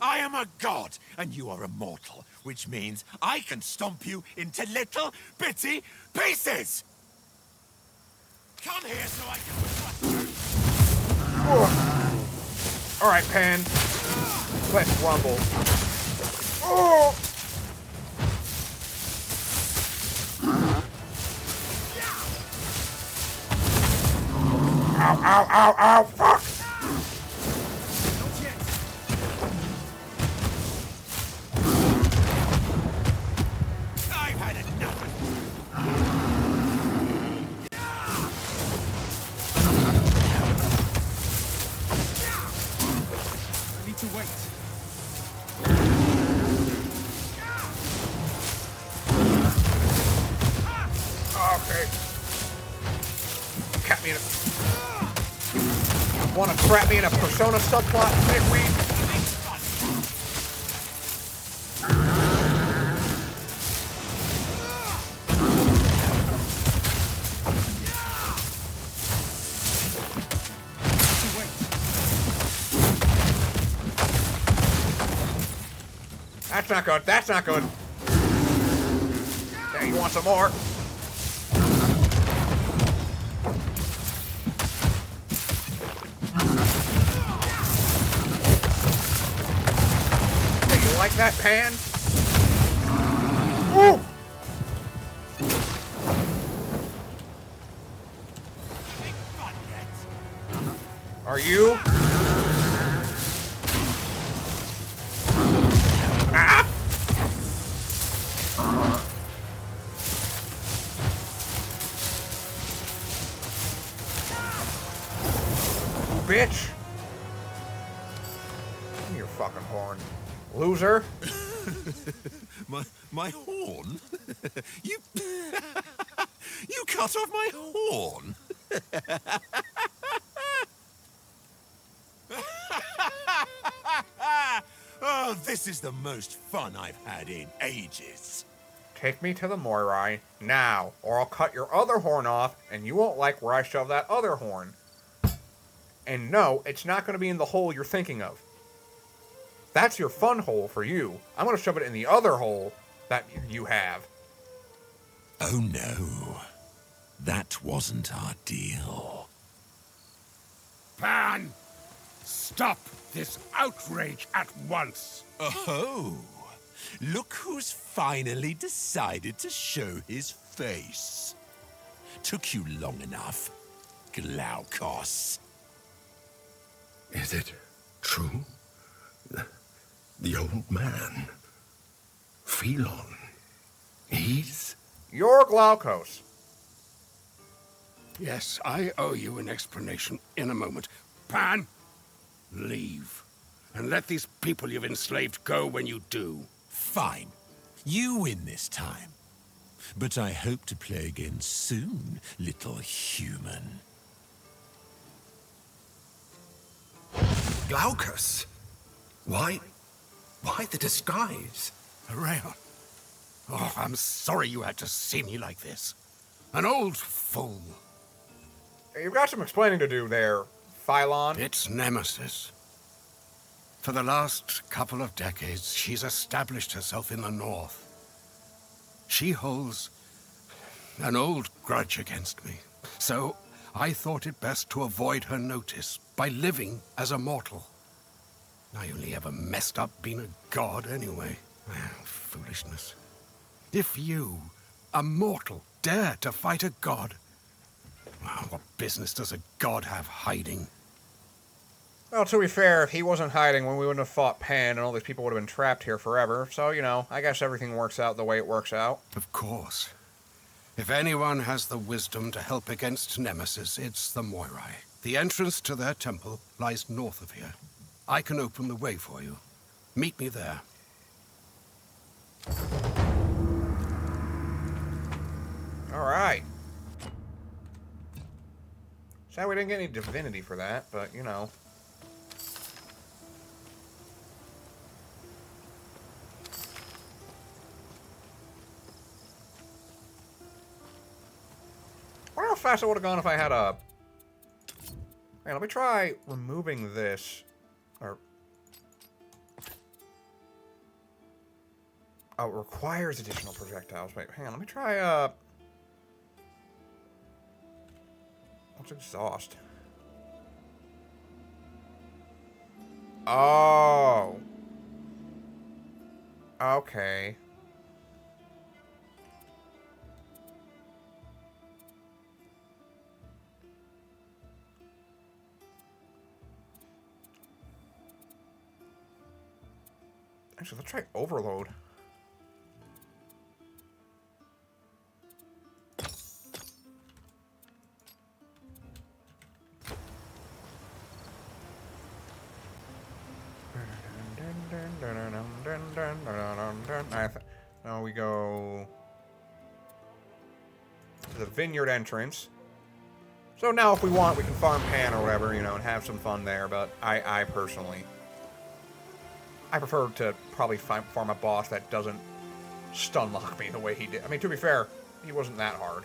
I am a god, and you are a mortal, which means I can stomp you into little, bitty pieces. Come here so I can... Alright, Pan. Let's rumble. Oh! Ow, ow, ow, ow, fuck! I've had enough. I need to wait. Okay. Cat me in a... Want to trap me in a Persona subplot, dickweed? That's not good. That's not good. Yeah, you want some more? Hey, you like that, Pan? Woo! Are you? Ah! Bitch! Give me your fucking horn. Loser! my horn? You... you cut off my horn? Oh, this is the most fun I've had in ages. Take me to the Moirai now, or I'll cut your other horn off, and you won't like where I shove that other horn. And no, it's not going to be in the hole you're thinking of. That's your fun hole for you. I'm going to shove it in the other hole that you have. Oh no, that wasn't our deal. Pan! Stop this outrage at once! Oh, look who's finally decided to show his face. Took you long enough, Glaukos. Is it true? The old man, Phelon, he's... You're Glaukos. Yes, I owe you an explanation in a moment. Pan, leave. And let these people you've enslaved go when you do. Fine. You win this time. But I hope to play again soon, little human. Glaucus? Why? Why the disguise? Rayon. Oh, I'm sorry you had to see me like this. An old fool. You've got some explaining to do there, Phylon. It's Nemesis. For the last couple of decades, she's established herself in the north. She holds an old grudge against me, so I thought it best to avoid her notice by living as a mortal. I only ever messed up being a god anyway. Foolishness. If you, a mortal, dare to fight a god, well, what business does a god have hiding? Well, to be fair, if he wasn't hiding, when we wouldn't have fought Pan, and all these people would have been trapped here forever. So, you know, I guess everything works out the way it works out. Of course. If anyone has the wisdom to help against Nemesis, it's the Moirai. The entrance to their temple lies north of here. I can open the way for you. Meet me there. Alright. Sad we didn't get any divinity for that, but, you know. I wonder how fast I would have gone if I had a... Hey, let me try removing this. Or... Oh, it requires additional projectiles. Wait, hang on, let me try, What's exhaust? Oh. Okay. Actually, let's try overload. Now we go to the Vineyard entrance. So now if we want, we can farm Pan or whatever, you know, and have some fun there, but I personally... I prefer to probably farm a boss that doesn't stun lock me the way he did. I mean, to be fair, he wasn't that hard.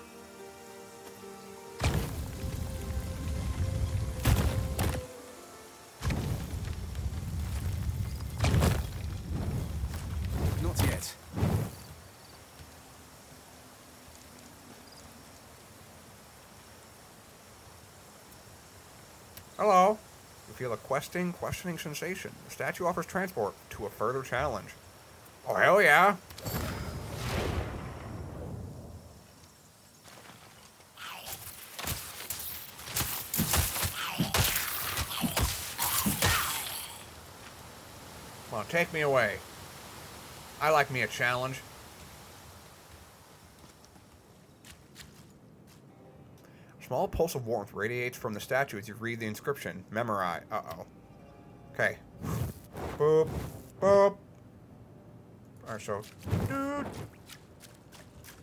Not yet. Hello. You feel a questioning sensation. The statue offers transport to a further challenge. Oh, hell yeah. Come on, take me away. I like me a challenge. Small pulse of warmth radiates from the statue as you read the inscription. Memorize. Uh-oh. Okay. Boop. Boop. Alright, so... Dude.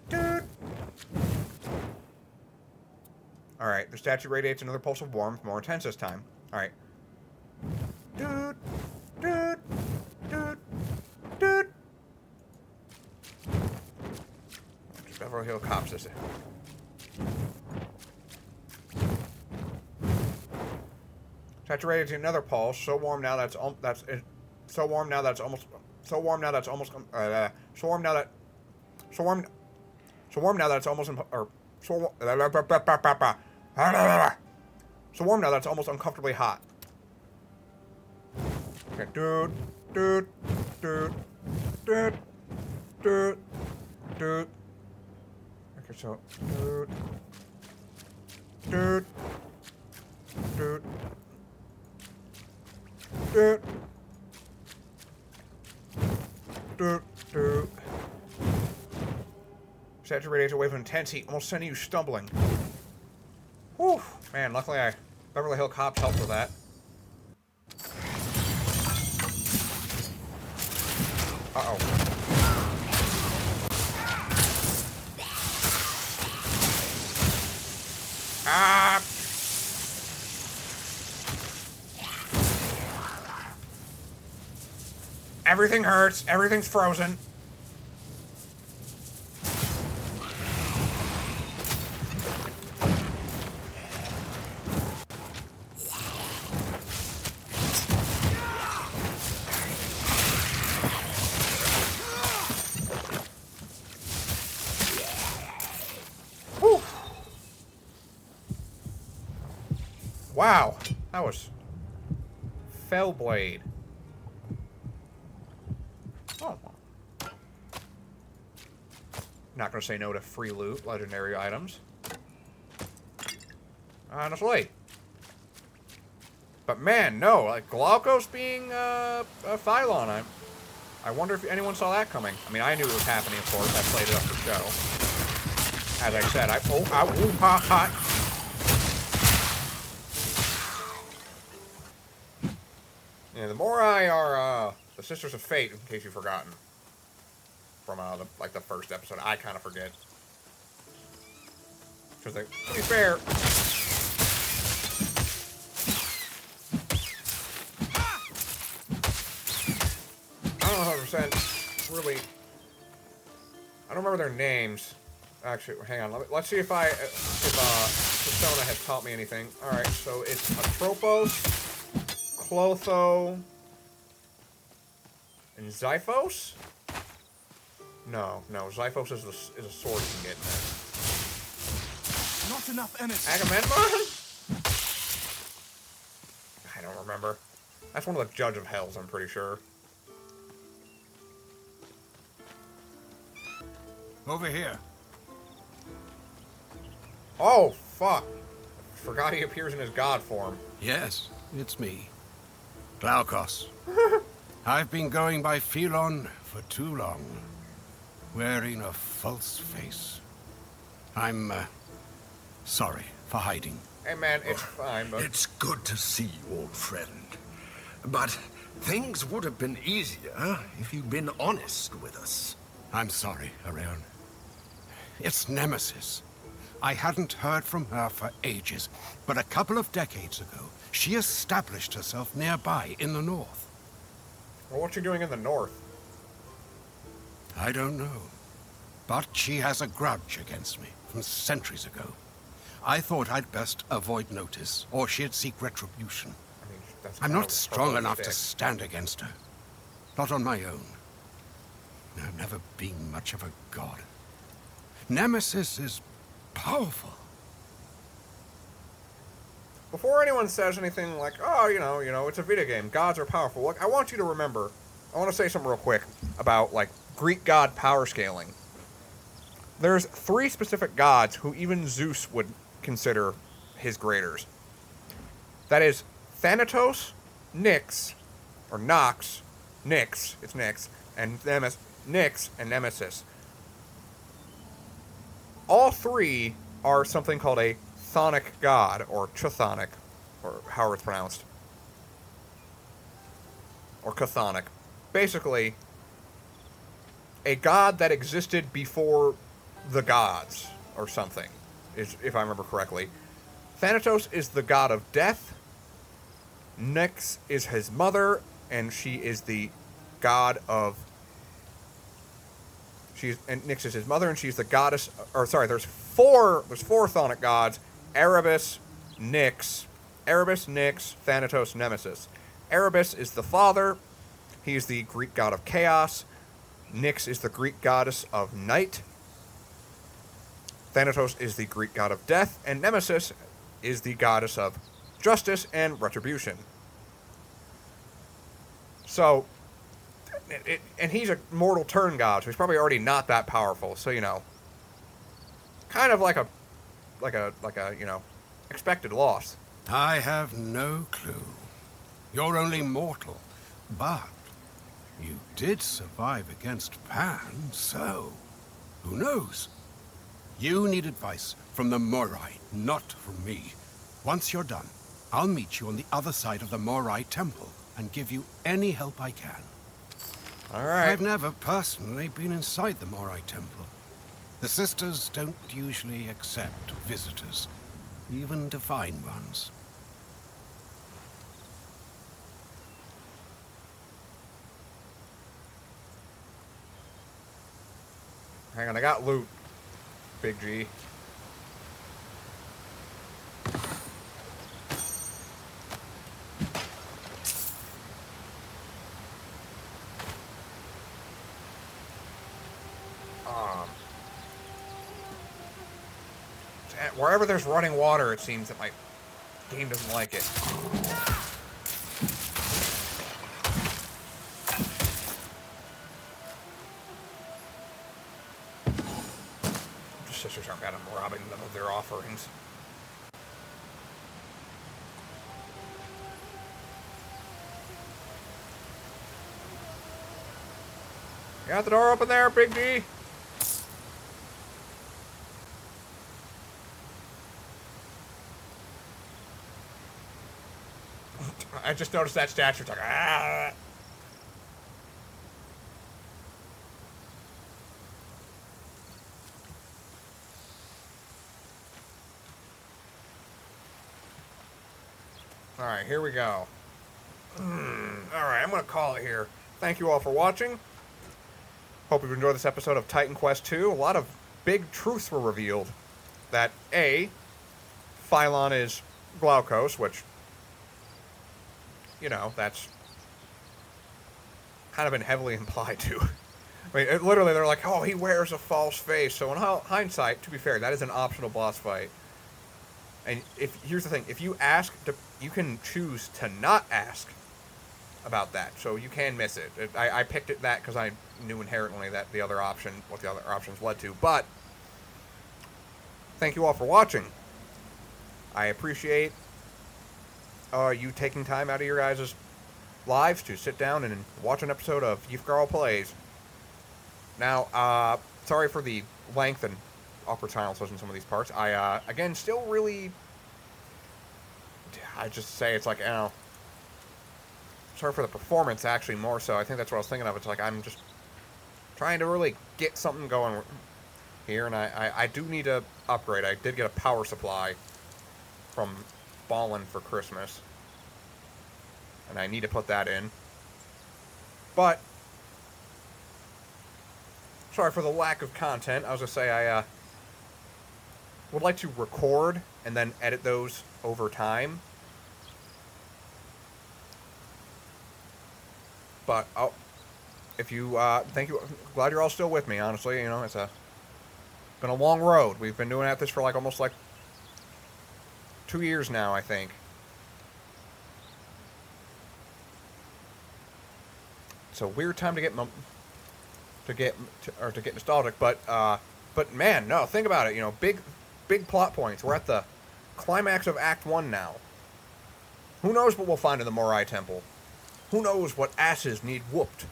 Dude. Alright, the statue radiates another pulse of warmth, more intense this time. Alright. Dude. Dude. Dude. Dude. Beverly Hills Cops this. Saturated to another pulse, so warm now that's so warm now that's almost so warm now that's almost so warm now that so warm now that's almost so warm now that's almost uncomfortably hot. Okay, dude. Okay, so dude. Saturated away from intense heat, almost sending you stumbling. Whew. Man, luckily Beverly Hills Cops helped with that. Uh-oh. Ah! Everything hurts. Everything's frozen. Whew. Wow, that was Fellblade. Oh. Not gonna say no to free loot, legendary items. Honestly. But man, no, like Glaukos being a Phylon, I wonder if anyone saw that coming. I mean, I knew it was happening, of course. I played it up for show. As I said, Yeah, the Morai are the Sisters of Fate, in case you've forgotten. From the first episode, I kind of forget. Because to be fair, I don't know 100% really. I don't remember their names. Actually, hang on. Let's see if Persona has taught me anything. All right, so it's Atropos, Clotho, and Zyphos? No, Zyphos is a sword you can get in there. Not enough energy. Agamemnon? I don't remember. That's one of the Judge of Hells, I'm pretty sure. Over here. Oh, fuck. Forgot he appears in his god form. Yes, it's me. Glaukos. I've been going by Phylon for too long. Wearing a false face. I'm, sorry for hiding. Hey man, it's fine, but... It's good to see you, old friend. But things would have been easier if you'd been honest with us. I'm sorry, Arion. It's Nemesis. I hadn't heard from her for ages, but a couple of decades ago, she established herself nearby in the north. Well, what's she doing in the north? I don't know. But she has a grudge against me from centuries ago. I thought I'd best avoid notice, or she'd seek retribution. I mean, that's I'm not strong enough to stand against her. Not on my own. I've never been much of a god. Nemesis is powerful. Before anyone says anything like, oh, you know, it's a video game, gods are powerful, look, I want you to remember, I want to say something real quick about, like, Greek god power scaling. There's 3 specific gods who even Zeus would consider his graders. That is Thanatos, Nyx, or Nox, Nyx, it's Nyx, and Nyx and Nemesis. All 3 are something called a chthonic god, or chthonic, or however it's pronounced. Or chthonic. Basically, a god that existed before the gods, or something, is, if I remember correctly. Thanatos is the god of death. Nyx is his mother, and she is the god of... And Nyx is his mother, and she's the goddess... Or, sorry, there's four chthonic gods. Erebus, Nyx, Thanatos, Nemesis. Erebus is the father. He is the Greek god of chaos. Nyx is the Greek goddess of night. Thanatos is the Greek god of death. And Nemesis is the goddess of justice and retribution. So... and he's a mortal turn god, so he's probably already not that powerful. So, you know, kind of like a, you know, expected loss. I have no clue. You're only mortal, but you did survive against Pan, so who knows? You need advice from the Morai, not from me. Once you're done, I'll meet you on the other side of the Morai temple and give you any help I can. All right. I've never personally been inside the Morai temple. The sisters don't usually accept visitors, even divine ones. Hang on, I got loot. Big G. Wherever there's running water, it seems that my game doesn't like it. The sisters aren't bad. I'm robbing them of their offerings. You got the door open there, Big G? I just noticed that statue. It's like, ah. Alright, here we go. Alright, I'm going to call it here. Thank you all for watching. Hope you've enjoyed this episode of Titan Quest 2. A lot of big truths were revealed. That A, Phylon is Glaukos, which, you know, that's kind of been heavily implied to. I mean, literally, they're like, oh, he wears a false face. So in hindsight, to be fair, that is an optional boss fight. And here's the thing, if you ask, you can choose to not ask about that, so you can miss it. I picked it that because I knew inherently that the other option, what the other options led to. But thank you all for watching. I appreciate you taking time out of your guys' lives to sit down and watch an episode of Yyfgarl Plays. Now, sorry for the length and awkward silences in some of these parts. I, again, still really, I just say it's like, you know, sorry for the performance, actually, more so. I think that's what I was thinking of. It's like, I'm just trying to really get something going here, and I do need to upgrade. I did get a power supply from Ballin for Christmas, and I need to put that in. But sorry for the lack of content. I was gonna say I would like to record and then edit those over time. But if you thank you, glad you're all still with me. Honestly, you know, it's been a long road. We've been doing this for like almost like 2 years now, I think. It's a weird time to get nostalgic, but man, no, think about it. You know, big plot points. We're at the climax of Act 1 now. Who knows what we'll find in the Morai Temple? Who knows what asses need whooped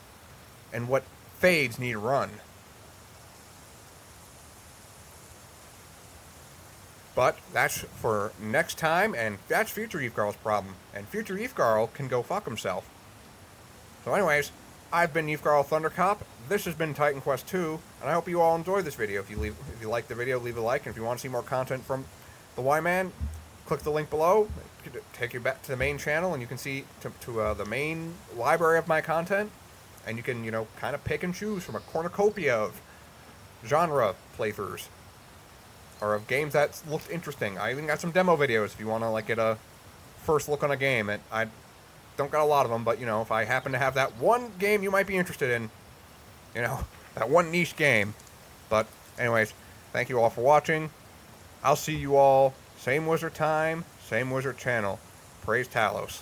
and what fades need run? But that's for next time, and that's future Yyfgarl's problem. And future Yyfgarl can go fuck himself. So anyways, I've been Yyfgarl Thundercop. This has been Titan Quest 2, and I hope you all enjoyed this video. If you like the video, leave a like, and if you want to see more content from the Y-Man, click the link below. It'll take you back to the main channel, and you can see the main library of my content, and you can, you know, kind of pick and choose from a cornucopia of genre playthroughs, or of games that looked interesting. I even got some demo videos if you want to, like, get a first look on a game. I don't got a lot of them, but, you know, if I happen to have that one game you might be interested in, you know, that one niche game. But anyways, thank you all for watching. I'll see you all same wizard time, same wizard channel. Praise Talos.